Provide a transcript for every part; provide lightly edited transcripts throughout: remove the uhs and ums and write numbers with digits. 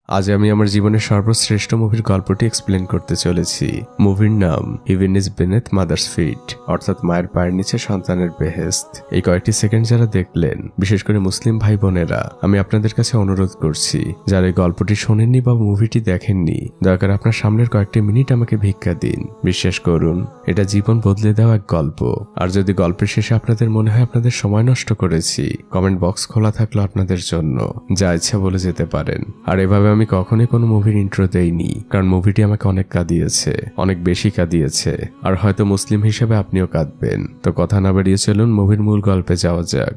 আজ আমি আমার জীবনের সর্বশ্রেষ্ঠ মুভির গল্পটি এক্সপ্লেন করতে চলেছি। মুভির নাম heaven is beneath mother's feet, অর্থাৎ মায়ের পায়ের নিচে সন্তানের বেহেশত। এই কয়েকটি সেকেন্ড যারা দেখলেন, বিশেষ করে মুসলিম ভাই বোনেরা, আমি আপনাদের কাছে অনুরোধ করছি, যারা এই গল্পটি শোনেননি বা মুভিটি দেখেননি, দয়া করে আপনার সামনের কয়েকটি মিনিট আমাকে ভিক্ষা দিন। বিশ্বাস করুন, এটা জীবন বদলে দেওয়া এক গল্প। আর যদি গল্পের শেষে আপনাদের মনে হয় আপনাদের সময় নষ্ট করেছি, কমেন্ট বক্স খোলা থাকলো আপনাদের জন্য, যা ইচ্ছা বলে যেতে পারেন। আর এভাবে আমি কখনোই কোনো মুভির ইন্ট্রো দেইনি, কারণ মুভিটি আমাকে অনেক কাঁদিয়েছে, অনেক বেশি কাঁদিয়েছে। আর হয়তো মুসলিম হিসেবে আপনিও কাঁদবেন। তো কথা না বাড়িয়ে চলুন মুভির মূল গল্পে যাওয়া যাক।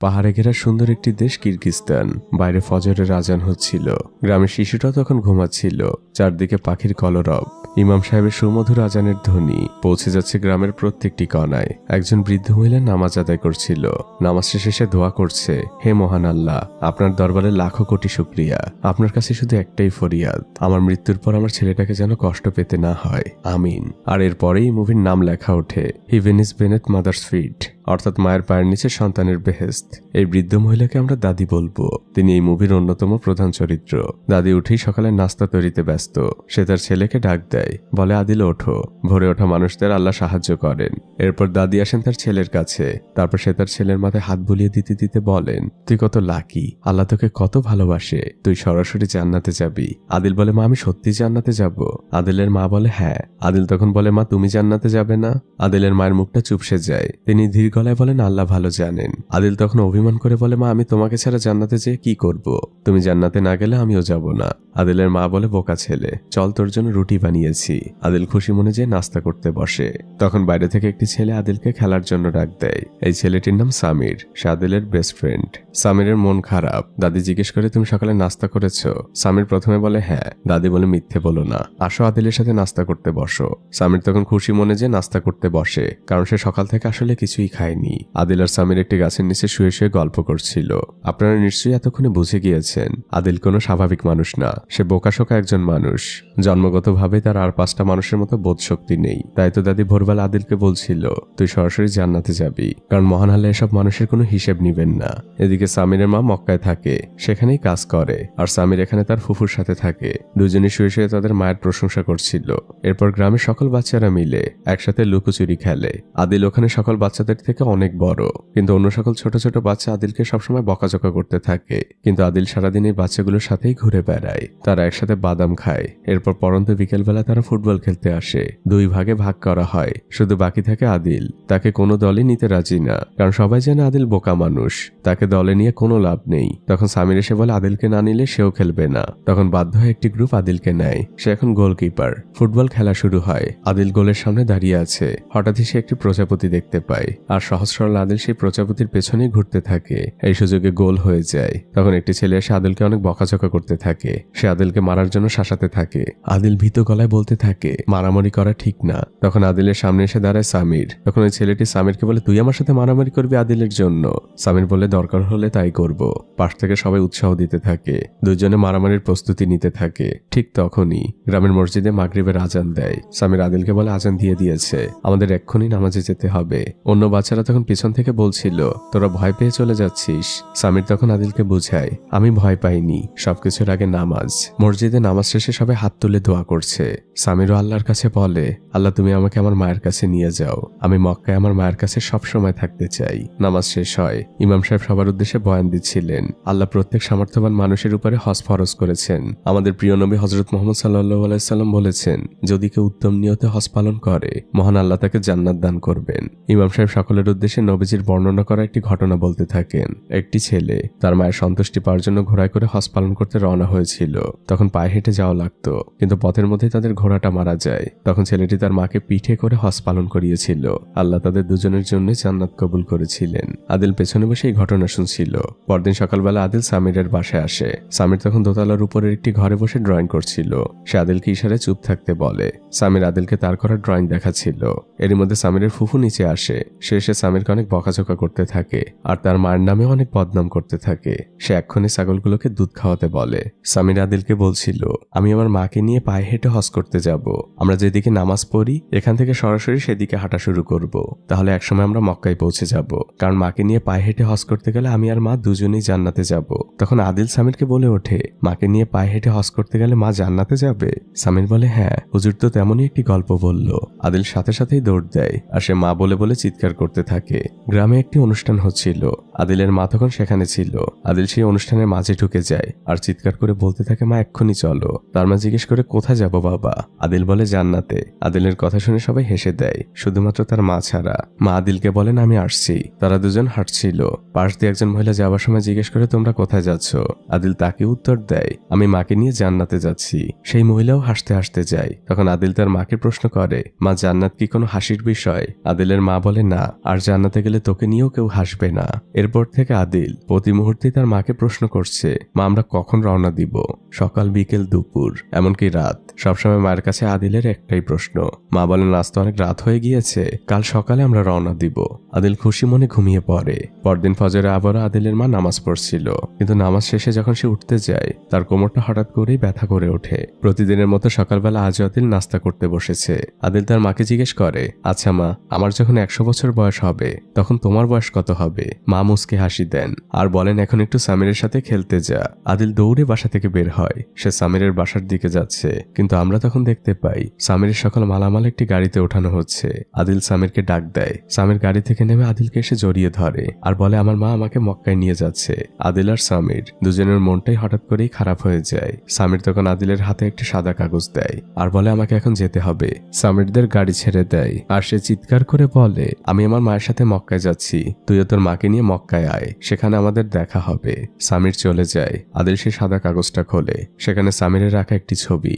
পাহাড়ে ঘেরা সুন্দর একটি দেশ কিরগিস্তান। বাইরে ফজরের আজান হচ্ছিল। গ্রামের শিশুটা তখন ঘুমাচ্ছিল। চারদিকে পাখির কলরব, ইমাম সাহেবের সুমধুর আজানের ধ্বনি পৌঁছে যাচ্ছে গ্রামের প্রত্যেকটি কণায়। একজন বৃদ্ধ মহিলা নামাজ আদায় করছিল। নামাজ শেষে সে দোয়া করছে, হে মহান আল্লাহ, আপনার দরবারে লাখো কোটি শুকরিয়া। আপনার কাছে শুধু একটাই ফরিয়াদ, আমার মৃত্যুর পর আমার ছেলেটাকে যেন কষ্ট পেতে না হয়, আমিন। আর এরপরেই মুভির নাম লেখা ওঠে, heaven is beneath mother's feet, অর্থাৎ মায়ের পায়ের নিচে সন্তানের বেহেশত। এই বৃদ্ধ মহিলাকে আমরা দাদি বলবো। তিনি এই মুভির অন্যতম প্রধান চরিত্র। দাদি উঠেই সকালে নাস্তা তৈরিতে ব্যস্ত। সে তার ছেলেকে ডাক দেয়, বলে, আদিল ওঠো। ভোরে ওঠা মানুষদের আল্লাহ সাহায্য করেন। এরপর দাদি আসেন তার ছেলের কাছে। তারপর সে তার ছেলের মাথায় হাত বুলিয়ে দিতে দিতে বলেন, তুই কত লাকি, আল্লাহ তোকে কত ভালোবাসে, তুই সরাসরি জান্নাতে যাবি। আদিল বলে, মা আমি সত্যি জান্নাতে যাব? আদিলের মা বলে, হ্যাঁ। আদিল তখন বলে, মা তুমি জান্নাতে যাবে না? আদিলের মায়ের মুখটা চুপসে যায়। তিনি ধীর গলায় বলেন, আল্লাহ ভালো জানেন। আদিল তখন অভিমান করে বলে, মা আমি তোমাকে ছাড়া জান্নাতে যেয়ে কি করব? তুমি জান্নাতে না গেলে আমিও যাব না। আদিলের মা বলে, বোকা ছেলে, চল তোর জন্য রুটি বানিয়েছি। আদিল খুশি মনে যেয়ে নাস্তা করতে বসে। তখন বাইরে থেকে একটি ছেলে আদিলকে খেলার জন্য ডাক দেয়। এই ছেলেটির নাম সামির, সে আদিলের বেস্ট ফ্রেন্ড। সামিরের মন খারাপ। দাদি জিজ্ঞেস করে, তুমি সকালে নাস্তা করেছো? সামির প্রথমে বলে, হ্যাঁ। দাদি বলে, মিথ্যে বলো না, আসো আদিলের সাথে নাস্তা করতে বসো। সামির তখন খুশি মনে যে নাস্তা করতে বসে, কারণ সে সকাল থেকে আসলে কিছুই খায়নি। আদিল আর সামির একটি গাছের নিচে শুয়ে শুয়ে গল্প করছিল। আপনারা নিশ্চয়ই এতক্ষণে বুঝে গিয়েছেন, আদিল কোনো স্বাভাবিক মানুষ না, সে বোকাশোকা একজন মানুষ। জন্মগতভাবে তার আর 5টা মানুষের মতো বোধ শক্তি নেই। তাই তো দাদি ভোরবেলা আদিলকে বলছিল, তুই সরাসরি জান্নাতে যাবি, কারণ মহান আল্লাহ এসব মানুষের কোনো হিসেব নিবেন না। এদিকে সামিরের মা মক্কায় থাকে, সেখানেই কাজ করে, আর সামির এখানে তার ফুফুর সাথে থাকে। দুজনই শুয়ে শুয়ে তাদের মায়ের প্রশংসা করছিল। এরপর গ্রামের সকল বাচ্চারা মিলে একসাথে লুকোচুরি খেলে। আদিল ওখানে সকল বাচ্চাদের থেকে অনেক বড়, কিন্তু অন্য সকল ছোট ছোট বাচ্চা আদিলকে সবসময় বকাঝকা করতে থাকে। কিন্তু আদিল সারাদিন এই বাচ্চাগুলোর সাথেই ঘুরে বেড়ায়। তারা একসাথে বাদাম খায়। এরপর পরন্ত বিকেলবেলা তারা ফুটবল খেলতে আসে। 2 ভাগে ভাগ করা হয়। শুধু বাকি থাকে আদিল। তাকে কোনো দলই নিতে রাজি না, কারণ সবাই জানে আদিল বোকা মানুষ, তাকে দলে নিয়ে কোনো লাভ নেই। তখন সামির এসে বলে, আদিলকে না নিলে সেও খেলবে না। তখন বাধ্য হয়ে একটি গ্রুপ আদিলকে নেয়। সে এখন গোলকিপার। ফুটবল খেলা শুরু হয়। আদিল গোলের সামনে দাঁড়িয়ে আছে। হঠাৎই সে একটি প্রজাপতি দেখতে পায়, আর সহজ সরল আদিল সেই প্রজাপতির পেছনেই ঘুরতে থাকে। এই সুযোগে গোল হয়ে যায়। তখন একটি ছেলে এসে আদিলকে অনেক বকাঝকা করতে থাকে। সে আদিলকে মারার জন্য শাসাতে থাকে। আদিল ভীত গলায় বলতে থাকে, মারামারি করা ঠিক না। তখন আদিলের সামনে এসে দাঁড়ায় সামির। তখন ওই ছেলেটি সামিরকে বলে, তুই আমার সাথে মারামারি করবি আদিলের জন্য? সামির বলে, দরকার হলে তাই করব। পাশ থেকে সবাই উৎসাহ দিতে থাকে। দুজনে মারামারির প্রস্তুতি নিতে থাকে। ঠিক তখনই গ্রামের মসজিদে মাগরিবের আজান দেয়। সামির আদিলকে বলে, আজান দিয়ে দিয়েছে, আমাদের এক্ষুনি নামাজে যেতে হবে। অন্য বাচ্চারা তখন পিছন থেকে বলছিল, তোরা ভয় পেয়ে চলে যাচ্ছিস। সামির তখন আদিলকে বুঝায়, আমি ভয় পাইনি, সবকিছুর আগে নামাজ। মসজিদে নামাজ শেষে সবাই হাত তুলে দোয়া করছে। সামিরও আল্লাহর কাছে বলে, আল্লাহ তুমি আমাকে আমার মায়ের কাছে নিয়ে যাও, আমি মক্কায় আমার মায়ের কাছে সব সময় থাকতে চাই। নামাজ শেষ হয়। ইমাম সাহেব সবার উদ্দেশ্যে বয়ান দিচ্ছিলেন। আল্লাহ প্রত্যেক সামর্থ্যবান মানুষের উপরে হজ ফরজ করেছেন। আমাদের প্রিয় নবী হযরত মুহাম্মদ সাল্লাল্লাহু আলাইহি সাল্লাম বলেছেন, যদি কেউ উত্তম নিয়তে হজ পালন করে, মহান আল্লাহ তাকে জান্নাত দান করবেন। ইমাম সাহেব সকলের উদ্দেশ্যে নবীজির বর্ণনা করা একটি ঘটনা বলতে থাকেন। একটি ছেলে তার মায়ের সন্তুষ্টি পাওয়ার জন্য ঘোড়ায় করে হজ পালন করতে রওনা হয়েছিল। তখন পায়ে হেঁটে যাওয়া লাগতো, কিন্তু পথের মধ্যেই তাদের ঘোড়াটা মারা যায়। তখন ছেলেটি তার মাকে পিঠে করে হজ পালন করিয়েছিল। আল্লাহ তাদের দুজনের জন্য জান্নাত কবুল করেছিলেন। আদিল পেছনে বসে এই ঘটনা শুনছিল। পরদিন সকালবেলা আদিল সামিরের বাসায় আসে। সামির তখন দোতলার উপরের একটি ঘরে বসে ড্রয়িং করছিল। সে আদিলকে ইশারায় চুপ থাকতে বলে। সামির আদিলকে তার করা ড্রয়িং দেখাচ্ছিল। এর মধ্যে সামিরের ফুফু নিচে আসে। সে সে সামিরকে অনেক বকাঝকা করতে থাকে আর তার মায়ের নামে অনেক বদনাম করতে থাকে। সে এক্ষুনি ছাগলগুলোকে দুধ খাওয়াতে বলে। সামির আদিলকে বলছিল, আমি আমার মাকে নিয়ে পায়ে হেঁটে হজ করতে যাব। আমরা যেদিকে নামাজ পড়ি এখান থেকে সরাসরি সেদিকে হাঁটা শুরু করব। তাহলে একসময় আমরা মক্কায় পৌঁছে যাব, কারণ মাকে নিয়ে পায়ে হেঁটে হজ করতে গেলে আমি আর মা দুজনেই জান্নাতে যাব। তখন আদিল সামিরকে বলে ওঠে, মাকে নিয়ে পায়ে হেঁটে হজ করতে গেলে মা জান্নাতে যাবে? সামির বলে, হ্যাঁ হুজুর তো তেমনই একটি গল্প বলল। আদিল সাথে সাথেই দৌড় দেয় আর সে মা বলে বলে চিৎকার করতে থাকে। গ্রামে একটি অনুষ্ঠান হচ্ছিল, আদিলের মা তখন সেখানে ছিল। আদিল সেই অনুষ্ঠানের মাঝে ঢুকে যায় আর চিৎকার করে বলতে থাকে, মা এক্ষুনি চলো। তার মা জিজ্ঞেস করে, কোথায় যাব বাবা? আদিল বলে, জান্নাতে। আদিলের কথা শুনে সবাই হেসে দেয়, শুধুমাত্র তার মা ছাড়া। মা আদিলকে বলেন, আমি আসছি। তারা দুজন হাঁটছিল। পাশ দিয়ে একজন মহিলা যাওয়ার সময় জিজ্ঞেস করে, তোমরা কোথায় যাচ্ছ? আদিল তাকে উত্তর দেয়, আমি মাকে নিয়ে জান্নাতে যাচ্ছি। সেই মহিলাও হাসতে হাসতে যায়। তখন আদিল তার মাকে প্রশ্ন করে, মা জান্নাত কি কোনো হাসির বিষয়? আদিলের মা বলে, না, আর জান্নাতে গেলে তোকে নিয়েও কেউ হাসবে না। এরপর থেকে আদিল প্রতি মুহূর্তে তার মাকে প্রশ্ন করছে, মা আমরা কখন রওনা দিব? সকাল, বিকেল, দুপুর, এমনকি রাত, সবসময় মায়ের কাছে আদিলের একটাই প্রশ্ন। মা বলেন, আজ তো অনেক রাত হয়ে গিয়েছে, কাল সকালে আমরা রওনা দিব। আদিল খুশি মনে ঘুমিয়ে পড়ে। পরদিন ফজরে আবারও আদিলের মা নামাজ পড়ছিল, কিন্তু নামাজ শেষে যখন সে উঠতে যায় তার কোমরটা হঠাৎ করেই ব্যথা করে ওঠে। প্রতিদিনের মতো সকালবেলা আজ আদিল নাস্তা করতে বসেছে। আদিল তার মাকে জিজ্ঞেস করে, আচ্ছা মা, আমার যখন 100 বছর বয়স হবে তখন তোমার বয়স কত হবে? মা মুচকে হাসি দেন আর বলেন, এখন একটু সামিরের সাথে খেলতে যা। আদিল দৌড়ে বাসা থেকে বের হয়। সে সামিরের বাসার দিকে যাচ্ছে, কিন্তু আমরা তখন দেখতে পাই সামিরের সকল মালামাল একটি গাড়িতে ওঠানো হচ্ছে। আদিল সামিরকে ডাক দেয়। সামির গাড়ি থেকে নেমে আদিলকে এসে জড়িয়ে ধরে আর বলে, আমার মা আমাকে মক্কায় নিয়ে যাচ্ছে। আদিল আর সামির দুজনের মনটাই হঠাৎ করেই খারাপ হয়ে যায়। সামির তখন আদিলের হাতে একটি সাদা কাগজ দেয় আর বলে, আমাকে এখন যেতে হবে। সামিরদের গাড়ি ছেড়ে দেয় আর সে চিৎকার করে বলে, আমি আমার মায়ের সাথে মক্কায় যাচ্ছি, তুইও তোর মাকে নিয়ে মক্কায় আয়, সেখানে আমাদের দেখা হবে। সামির চলে যায়। আদিল সে সাদা কাগজটা খোলে। সেখানে সামিরের রাখা একটি ছবি।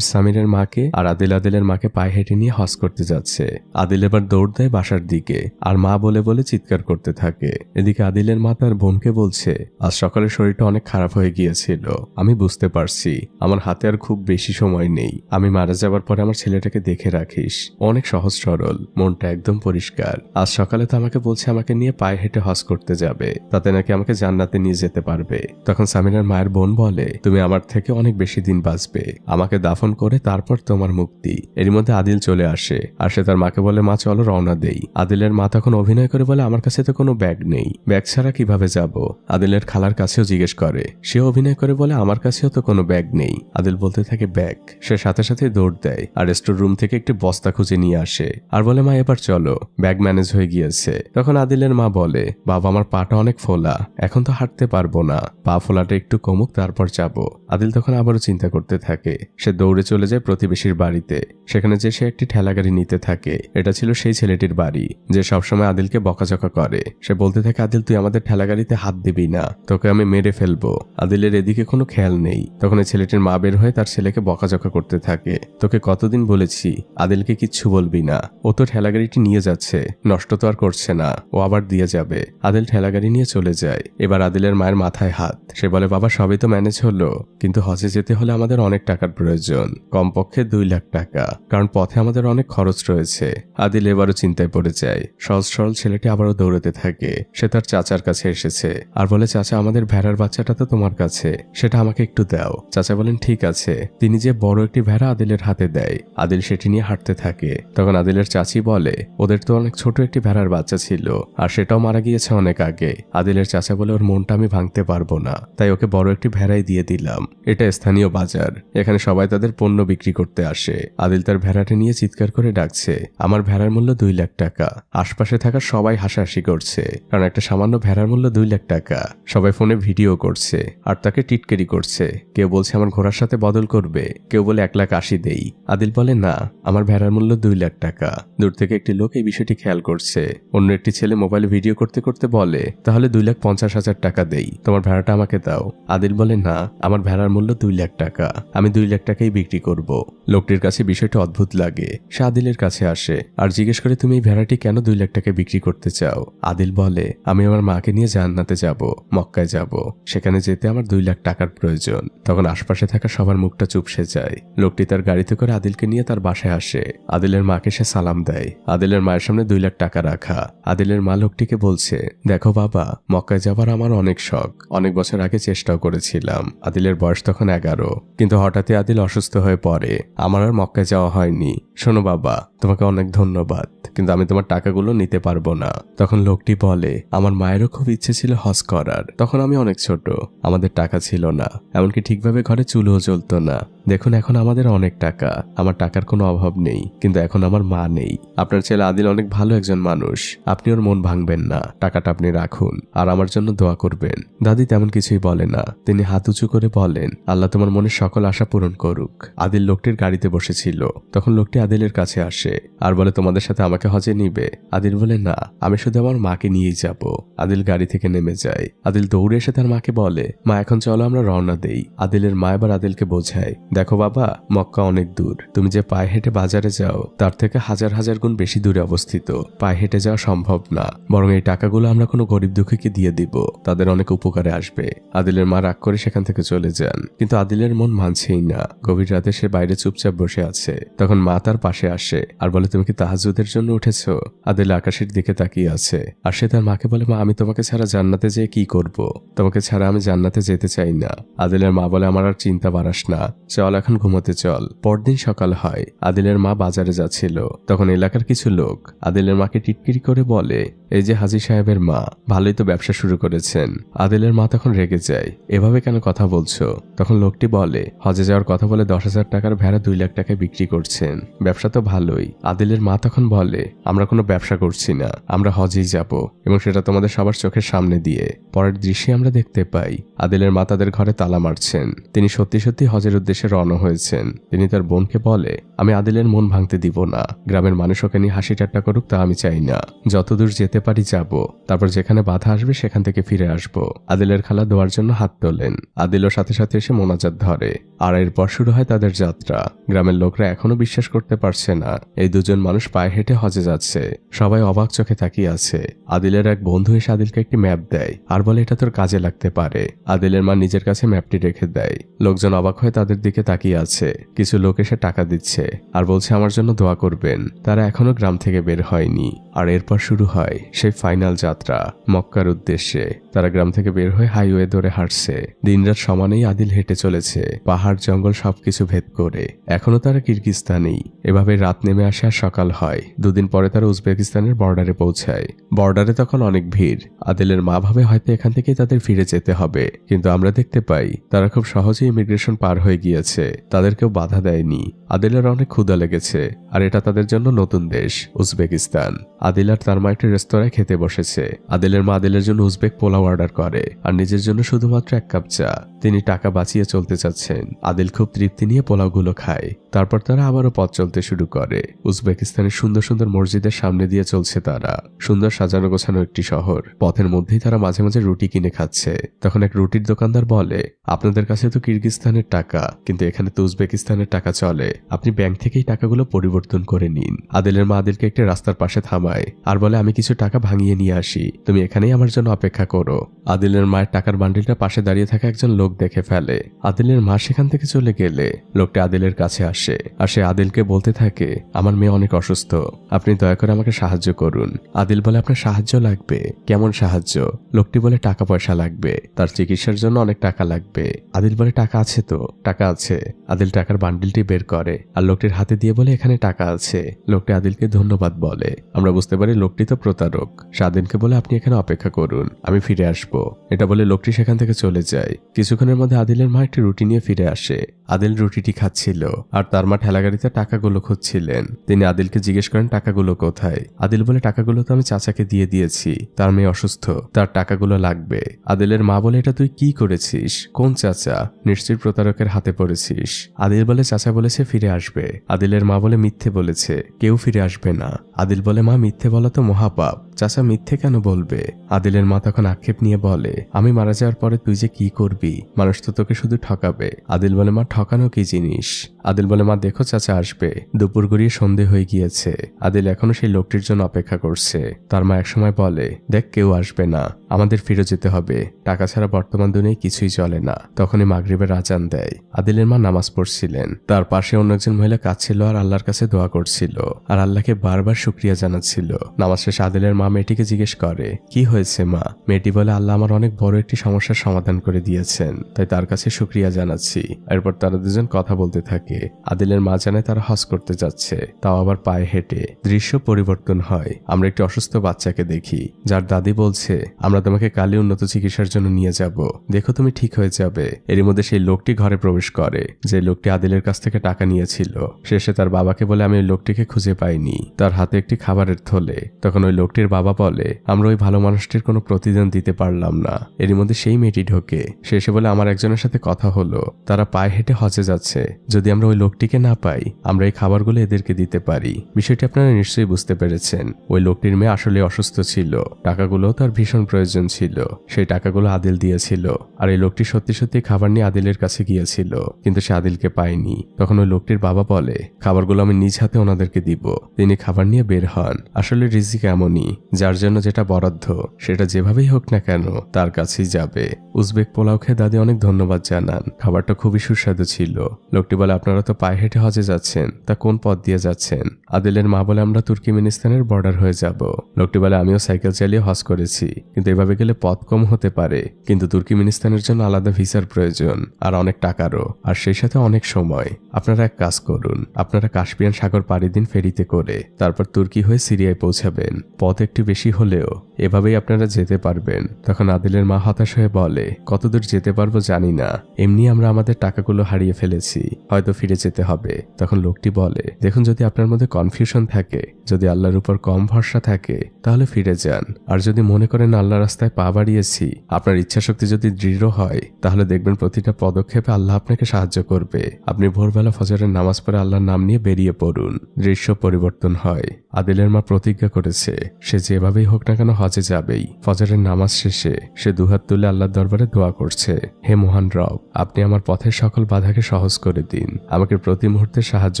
সামিরের মাকে আর আদিলের মাকে পায়ে হেঁটে নিয়ে হজ করতে যাচ্ছে। আদিল এবার দৌড় দেয় বাসার দিকে আর মা বলে বলে চিৎকার করতে থাকে। এদিকে আদিলের মা তার বোনকে বলছে, আজ সকালে শরীরটা অনেক খারাপ হয়ে গিয়েছিল, আমি বুঝতে পারছি আমার হাতে আর খুব বেশি সময় নেই। আমি মারা যাবার পরে আমার ছেলেটাকে দেখে রাখিস, অনেক সহজ সরল, মনটা একদম পরিষ্কার। আজ সকালে তো আমাকে বলছে আমাকে নিয়ে পায়ে হেঁটে হজ করতে যাবে, তাতে নাকি আমাকে জান্নাতে নিয়ে যেতে পারবে। তখন সামিরার মায়ের বোন বলে, তুমি আমার থেকে অনেক বেশি দিন বাঁচবে, আমাকে দাফন করে তারপর তোমার মুক্তি। এর মধ্যে আদিল চলে আসে আর সে তার মাকে বলে, মা চলো রওনা দেই। আদিলের মা তখন অভিনয় করে বলে, আমার কাছে তো কোনো ব্যাগ নেই, ব্যাগ ছাড়া কিভাবে যাব? আদিলের খালার কাছেও জিজ্ঞেস করে, সে অভিনয় করে বলে, আমার কাছেও তো কোনো ব্যাগ নেই। আদিল বলতে থাকে ব্যাগ। সে সাথে সাথে দৌড় দেয় আর স্টোর রুম থেকে একটি বস্তা খুঁজে নিয়ে আসে আর বলে, মা এবার চলো, ব্যাগ ম্যানেজ হয়ে গিয়েছে। তখন আদিলের মা বলে, বাবা আমার পাটা অনেক ফোলা, এখন তো হাঁটতে পারবো না, পা ফোলাটা একটু কমুক তারপর যাব। আদিল তখন আবারও চিন্তা করতে থাকে। সে দৌড়ে চলে যায় প্রতিবেশীর বাড়িতে। সেখানে যে সে একটি ঠেলাগাড়ি নিতে থাকে। এটা ছিল সেই ছেলেটির বাড়ি যে সবসময় আদিলকে বকাঝকা করে। সে বলতে থাকে, আদিল তুই আমাদের ঠেলাগাড়িতে হাত দিবি না, তোকে আমি মেরে ফেলবো। আদিলের এদিকে কোনো খেয়াল নেই। তখন এই ছেলেটির মা বের হয়ে তার ছেলেকে বকাঝকা করতে থাকে, তোকে কতদিন বলেছি আদিলকে কিচ্ছু বলবি না, ও তো ঠেলাগাড়িটি নিয়ে যাচ্ছে, নষ্ট তো আর করছে না, ও আবার দিয়ে যাবে। আদিল ঠেলাগাড়ি নিয়ে চলে যায়। এবার আদিলের মায়ের মাথায় হাত। সে বলে, বাবা সবই তো ম্যানেজ হলো, কিন্তু হজে যেতে হলে আমাদের অনেক টাকার প্রয়োজন, কমপক্ষে 2 লাখ টাকা, কারণ পথে আমাদের অনেক খরচ রয়েছে। আদিল এবারও চিন্তায় পড়ে যায়। সহজ সরল ছেলেটি আবারও দৌড়াতে থাকে। সে তার চাচার কাছে এসেছে আর বলে, চাচা আমাদের ভেড়ার বাচ্চাটা তো তোমার কাছে, সেটা আমাকে একটু দাও। চাচা বলেন, ঠিক আছে। তিনি যে বড় একটি ভেড়া আদিলের হাতে দেয়। আদিল সেটি নিয়ে হাঁটতে থাকে। তখন আদিলের চাচি বলে, ওদের তো অনেক ছোট একটি ভেড়ার বাচ্চা ছিল আর সেটাও মারা গিয়েছে অনেক আগে। আদিলের চাচা বলে, ওর মনটা আমি ভাঙতে পারবো না, তাই ওকে বড় একটি ভেড়াই দিয়ে দিলাম। এটা স্থানীয় বাজার, এখানে সবাই তাদের পণ্য বিক্রি করতে আসে। আদিল তার ভেড়াটি নিয়ে চিৎকার করে ডাকছে, আমার ভেড়ার মূল্য 2 লাখ টাকা। আশপাশে থাকা সবাই হাসাহাসি করছে, কারণ একটা সামান্য ভেড়ার মূল্য 2 লাখ টাকা। সবাই ফোনে ভিডিও করছে আর তাকে টিটকেরি করছে। কেউ বলছে আমার ঘোড়ার সাথে বদল করবে, কেউ বলে 1,80,000 দেই। আদিল বলে, না, আমার ভেড়ার মূল্য 2 লাখ টাকা। দূর থেকে একটি লোক এই বিষয়টি খেয়াল করছে। অন্য একটি ছেলে মোবাইলে ভিডিও করতে করতে বলে, তাহলে 2,50,000 টাকা দেই, তোমার ভেড়াটা আমাকে দাও। আদিল বলে, না, আমার ভেড়ার মূল্য 2 লাখ টাকা, আমি 2 লাখ টাকাই বিক্রি করব। লোকটির কাছে বিষয়টা অদ্ভুত লাগে। সে আদিলের কাছে আসে আর জিজ্ঞেস করে, তুমি এই ভেড়াটি কেন 2 লাখ টাকা বিক্রি করতে চাও? আদিল বলে, আমি আমার মাকে নিয়ে জান্নাতে যাব, মক্কায় যাব, সেখানে যেতে আমার 2 লাখ টাকার প্রয়োজন। তখন আশপাশে থাকা সবার মুখটা চুপসে যায়। লোকটি তার গাড়িতে করে আদিলকে নিয়ে তার বাসায় আসে। আদিলের মাকে সে সালাম দেয়। আদিলের মায়ের সামনে 2 লাখ টাকা টাকা রাখা। আদিলের মা লোকটিকে বলছে, দেখো বাবা, মক্কায় যাবার আমার অনেক শখ, অনেক বছর আগে চেষ্টাও করেছিলাম। আদিলের বয়স তখন 11, কিন্তু হঠাৎই আদিল অসুস্থ হয়ে পড়ে, আমার আর মক্কায় যাওয়া হয়নি। শোনো বাবা, তোমাকে অনেক ধন্যবাদ, কিন্তু আমি তোমার টাকাগুলো নিতে পারবো না। তখন লোকটি বলে, আমার মায়েরও খুব ইচ্ছে ছিল হজ করার, তখন আমি অনেক ছোট, আমাদের টাকা ছিল না, এমনকি ঠিকভাবে ঘরে চুলোও জ্বলতো না। দেখুন এখন আমাদের অনেক টাকা, আমার টাকার কোনো অভাব নেই, কিন্তু এখন আমার মা নেই। আপনার ছেলে আদিল অনেক ভালো একজন মানুষ, আপনি ওর মন ভাঙবেন না, টাকাটা আপনি রাখুন আর আমার জন্য দোয়া করবেন। দাদি তেমন কিছুই বলে না, তিনি হাত উঁচু করে বলেন, আল্লাহ তোমার মনের সকল আশা পূরণ করুক। আদিল লোকটির গাড়িতে বসেছিল, তখন লোকটি আদিলের কাছে আসে আর বলে, তোমাদের সাথে আমাকে হজে নিবে? আদিল বলে, না, আমি শুধু আমার মাকে নিয়েই যাব। আদিল গাড়ি থেকে নেমে যায়। আদিল দৌড়ে এসে তার মাকে বলে, মা এখন চলো আমরা রওনা দেই। আদিলের মা এবার আদিলকে বোঝায়, দেখো বাবা, মক্কা অনেক দূর, তুমি যে পায়ে হেঁটে বাজারে যাও তার থেকে হাজার হাজার গুণ বেশি দূরে অবস্থিত, পায়ে হেঁটে যাওয়া সম্ভব না, বরং এই টাকাগুলো আমরা কোনো গরিব দুঃখীকে দিয়ে দিব, তাদের অনেক উপকারে আসবে। আদিলের মা রাগ করে সেখান থেকে চলে যান, কিন্তু আদিলের মন মানছেই না। গভীর রাতে সে বাইরে চুপচাপ বসে আছে, তখন মা তার পাশে আসে আর বলে, তুমি কি তাহাজ্জুদের জন্য উঠেছো? আদিল আকাশের দিকে তাকিয়ে আছে আর সে তার মাকে বলে, মা আমি তোমাকে ছাড়া জান্নাতে যেয়ে কি করব? তোমাকে ছাড়া আমি জান্নাতে যেতে চাই না। আদিলের মা বলে, আমার আর চিন্তা বাড়াস না, চল এখন ঘুমোতে চল। পরদিন সকাল হয়, আদিলের মা বাজারে যাচ্ছিল, তখন এলাকার কিছু লোক আদিলের মাকে টিটকিরি করে বলে, এই যে হাজী সাহেবের মা, ভালোই তো ব্যবসা শুরু করেছেন। আদিলের মা তখন রেগে যায়, এভাবে কেন কথা বলছো? তখন লোকটি বলে, হজে যাওয়ার কথা বলে 10,000 টাকার ভেড়া 2 লাখ টাকায় বিক্রি করছেন, ব্যবসা তো ভালোই। আদিলের মা তখন বলে, আমরা কোনো ব্যবসা করছি না, আমরা হজেই যাব, এবং সেটা তোমাদের সবার চোখের সামনে দিয়ে। পরের দৃশ্যে আমরা দেখতে পাই আদিলের মা তাদের ঘরে তালা মারছেন, তিনি সত্যি সত্যি হজের উদ্দেশ্যে রওনা হয়েছেন। তিনি তার বোনকে বলে, আমি আদিলের মন ভাঙতে দিব না, গ্রামের মানুষ ওকে নিয়ে হাসি ঠাট্টা করুক তা আমি চাই না, যতদূর যেতে পারি যাব, তারপর যেখানে বাধা আসবে সেখান থেকে ফিরে আসব। আদিলের খালা দোয়ার জন্য হাত তোলেন, আদিলও সাথে সাথে এসে মোনাজাত ধরে, আর এরপর শুরু হয় তাদের যাত্রা। গ্রামের লোকরা এখনো বিশ্বাস করতে পারছে না এই দুজন মানুষ পায়ে হেঁটে হজে যাচ্ছে, সবাই অবাক চোখে তাকিয়ে আছে। আদিলের এক বন্ধু এসে আদিলকে একটি ম্যাপ দেয় আর বলে, এটা তোর কাজে লাগতে পারে। আদিলের মা নিজের কাছে ম্যাপটি রেখে দেয়। লোকজন অবাক হয়ে তাদের দিকে তাকিয়ে আছে, কিছু লোক এসে টাকা দিচ্ছে আর বলছে আমার জন্য দোয়া করবেন। তারা এখনো গ্রাম থেকে বের হয়নি, আর এরপর শুরু হয় সেই ফাইনাল যাত্রা মক্কার উদ্দেশ্যে। তারা গ্রাম থেকে বের হয়ে হাইওয়ে ধরে হাঁটছে, দিনরাত সমানেই আদিল হেঁটে চলেছে, পাহাড় জঙ্গল সবকিছু ভেদ করে। এখনো তারা কিরগিস্তানেই। এভাবে রাত নেমে আসে আর সকাল হয়। 2 দিন পরে তারা উজবেকিস্তানের বর্ডারে পৌঁছায়। বর্ডারে তখন অনেক ভিড়। আদিলের মা ভাবে হয়তো এখান থেকেই তাদের ফিরে যেতে হবে, কিন্তু আমরা দেখতে পাই তারা খুব সহজেই ইমিগ্রেশন পার হয়ে গিয়েছে, তাদের কেউ বাধা দেয়নি। আদিলের অনেক ক্ষুধা লেগেছে, আর এটা তাদের জন্য নতুন দেশ উজবেকিস্তান। আদিল আর তার মা একটি রেস্তোরাঁয় খেতে বসেছে। আদিলের মা আদিলের জন্য উজবেক পোলাও অর্ডার করে আর নিজের জন্য শুধুমাত্র 1 কাপ চা। তিনি টাকা বাঁচিয়ে চলতে চাচ্ছেন। আদিল খুব তৃপ্তি নিয়ে পোলাওগুলো খায়। তারপর তারা আবারও পথ চলতে শুরু করে। উজবেকিস্তানের সুন্দর সুন্দর মসজিদের সামনে দিয়ে চলছে তারা। সুন্দর সাজানো গোছানো একটি শহর। পথের মধ্যেই তারা মাঝে মাঝে রুটি কিনে খাচ্ছে। তখন এক রুটির দোকানদার বলে, আপনাদের কাছে তো কিরগিস্তানের টাকা, কিন্তু এখানে তো উজবেকিস্তানের টাকা চলে, আপনি ব্যাংক থেকেই টাকাগুলো পরিবর্তন করে নিন। আদিলের মা আদিলকে একটি রাস্তার পাশে থামায় আর বলে, আমি কিছু টাকা ভাঙিয়ে নিয়ে আসি, তুমি এখানেই আমার জন্য অপেক্ষা করো। আদিলের মায়ের টাকার বান্ডিলটা পাশে দাঁড়িয়ে থাকা একজন লোক দেখে ফেলে। আদিলের মা সেখান থেকে চলে গেলে লোকটা আদিলের কাছে আসে আর সে আদিলকে বলতে থাকে, আমার মেয়ে অনেক অসুস্থ, আপনি দয়া করে আমাকে সাহায্য করুন। আদিল বলে, আপনার সাহায্য লাগবে? কেমন সাহায্য? লোকটি বলে, টাকা পয়সা লাগবে, তার চিকিৎসার জন্য অনেক টাকা লাগবে। আদিল বলে, টাকা আছে তো? টাকা আছে। আদিল টাকার বান্ডিলটি বের করে আর লোকটির হাতে দিয়ে বলে, এখানে টাকা আছে। লোকটি আদিলকে ধন্যবাদ বলে। আমরা বুঝতে পারি লোকটি তো প্রতারক। সে আদিলকে বলে, আপনি এখানে অপেক্ষা করুন, আমি ফিরে আসবো। এটা বলে লোকটি সেখান থেকে চলে যায়। কিছুক্ষণের মধ্যে আদিলের মা একটি রুটি নিয়ে ফিরে আসে। আদিল রুটিটি খাচ্ছিল আর তার মা ঠেলাগাড়িতে টাকাগুলো খুঁজছিলেন। তিনি আদিলকে জিজ্ঞেস করেন, টাকাগুলো কোথায়? আদিল বলে, টাকাগুলো তো আমি চাচাকে দিয়ে দিয়েছি, তার মেয়ে অসুস্থ, তার টাকাগুলো লাগবে। আদিলের মা বলে, এটা তুই কি করেছিস? কোন চাচা? নিশ্চয়ই প্রতারকের হাতে পড়েছিস। আদিল বলে, চাচা বলেছে ফিরে আসবে। আদিলের মা বলে, মিথ্যে বলেছে, কেউ ফিরে আসবে না। আদিল বলে, মা মিথ্যে বলা তো মহাপাপ, চাচা মিথ্যে কেন বলবে? আদিলের মা তখন আক্ষেপ নিয়ে বলে, আমি মারা যাওয়ার পরে তুই যে কি করবি? মানুষ তো তোকে শুধু ঠকাবে। আদিল বলে, মা ঠকানো কি জিনিস? আদিল বলে, মা দেখো চাচা আসবে, দুপুর গড়িয়ে সন্ধে হয়ে গিয়েছে। আদিল এখনো সেই লোকটির জন্য অপেক্ষা করছে। তার মা একসময় বলে, দেখ কেউ আসবে না, আমাদের ফিরে যেতে হবে, টাকা ছাড়া বর্তমান দুনিয়ায় কিছুই চলে না। তখনই মাগরিবের আজান দেয়। আদিলের মা নামাজ পড়ছিলেন, তার পাশে অন্য একজন মহিলা কাঁদছিল আর আল্লাহর কাছে দোয়া করছিল আর আল্লাহকে বারবার শুকরিয়া জানাচ্ছিল। নামাজ শেষে আদিলের মা মেয়েটিকে জিজ্ঞেস করে, কি হয়েছে মা? মেয়েটি বলে, আল্লাহ আমার অনেক বড় একটি সমস্যার সমাধান করে দিয়েছেন, তাই তার কাছে শুকরিয়া জানাচ্ছি। এরপর তারা দুজন কথা বলতে থাকে। আদিলের মা জানায় তারা হজ করতে যাচ্ছে, তাও আবার পায়ে হেঁটে। দৃশ্য পরিবর্তন হয়। আমরা একটি অসুস্থ বাচ্চাকে দেখি, যার দাদি বলছে, আমরা তোমাকে কালই উন্নত চিকিৎসার জন্য নিয়ে যাব, দেখো তুমি ঠিক হয়ে যাবে। এরই মধ্যে সেই লোকটি ঘরে প্রবেশ করে, যে লোকটি আদিলের কাছ থেকে টাকা নিয়েছিল। শেষে তার বাবাকে বলে, আমি ওই লোকটিকে খুঁজে পাইনি। তার হাতে একটি খাবারের থলে। তখন ওই লোকটির বাবা বলে, আমরা ওই ভালো মানুষটির কোনো প্রতিদান দিতে পারলাম না। এরই মধ্যে সেই মেয়েটি ঢোকে। শেষে বলে, আমার একজনের সাথে কথা হলো, তারা পায়ে হেঁটে হজে যাচ্ছে। যদি আমরা ওই লোকটিকে না পাই, আমরা এই খাবারগুলো এদেরকে দিতে পারি। বিষয়টি আপনারা নিশ্চয়ই বুঝতে পেরেছেন। ওই লোকটির মেয়ে আসলে অসুস্থ ছিল, টাকাগুলো তার ভীষণ প্রয়োজন ছিল। সেই টাকাগুলো আদিল দিয়েছিল। আর এই লোকটি সত্যি সত্যি খাবার নিয়ে আদিলের কাছে গিয়েছিল, কিন্তু সে আদিলকে পায়নি। তখন ওই লোকটির বাবা বলে, খাবারগুলো আমি নিজ হাতে ওনাদেরকে দিব। তিনি খাবার নিয়ে বের হন। আসলে রিজিক এমনই, যার জন্য যেটা বরাদ্দ সেটা যেভাবেই হোক না কেন তার কাছেই যাবে। উজবেক পোলাও খেয়ে দাদি অনেক ধন্যবাদ জানান। খাবারটা খুবই সুস্বাদু ছিল। লোকটি বলে, আপনারা তো পায়ে হেঁটে হজে যাচ্ছেন, তা কোন পথ দিয়ে যাচ্ছেন? আদিলের মা বলে, আমরা তুর্কিমেনিস্তানের বর্ডার হয়ে যাব। লোকটি বলে, আমিও সাইকেল চালিয়ে হজ করেছি, কিন্তু এভাবে গেলে পথ কম হতে পারে। কিন্তু তুর্কিমেনিস্তানের জন্য আলাদা ভিসার প্রয়োজন আর অনেক টাকারও, আর সেই সাথে অনেক সময়। আপনারা এক কাজ করুন, আপনারা কাস্পিয়ান সাগর পাড়ি দিন ফেরিতে করে, তারপর তুর্কি হয়ে সিরিয়ায় পৌঁছাবেন। পথ একটু বেশি হলেও এভাবেই আপনারা যেতে পারবেন। তখন আদিলের মা হতাশ হয়ে বলে, কতদূর যেতে পারবো জানি না, এমনি আমরা আমাদের টাকাগুলো হারিয়ে ফেলেছি, হয়তো ফিরে যেতে হবে। তখন লোকটি বলে, দেখুন, যদি আপনার মধ্যে কনফিউশন থাকে, যদি আল্লাহর উপর কম ভরসা থাকে, তাহলে ফিরে যান। আর যদি মনে করেন আল্লাহ রাস্তায় পা বাড়িয়েছি, আপনার ইচ্ছাশক্তি যদি দৃঢ় হয়, তাহলে দেখবেন প্রতিটা পদক্ষেপে আল্লাহ আপনাকে সাহায্য করবে। আপনি ভোরবেলা ফজরের নামাজ পড়ে আল্লাহর নাম নিয়ে বেরিয়ে পড়ুন। দৃশ্য পরিবর্তন হয়। আদিলের মা প্রতিজ্ঞা করেছে, সে যেভাবেই হোক না কেন হজে যাবেই। ফজরের নামাজ শেষে সে দুহাত তুলে আল্লাহর দরবারে দোয়া করছে, হে মহান রব, আপনি আমার পথের সকল বাধাকে সহজ করে দিন, আমাকে প্রতি মুহূর্তে সাহায্য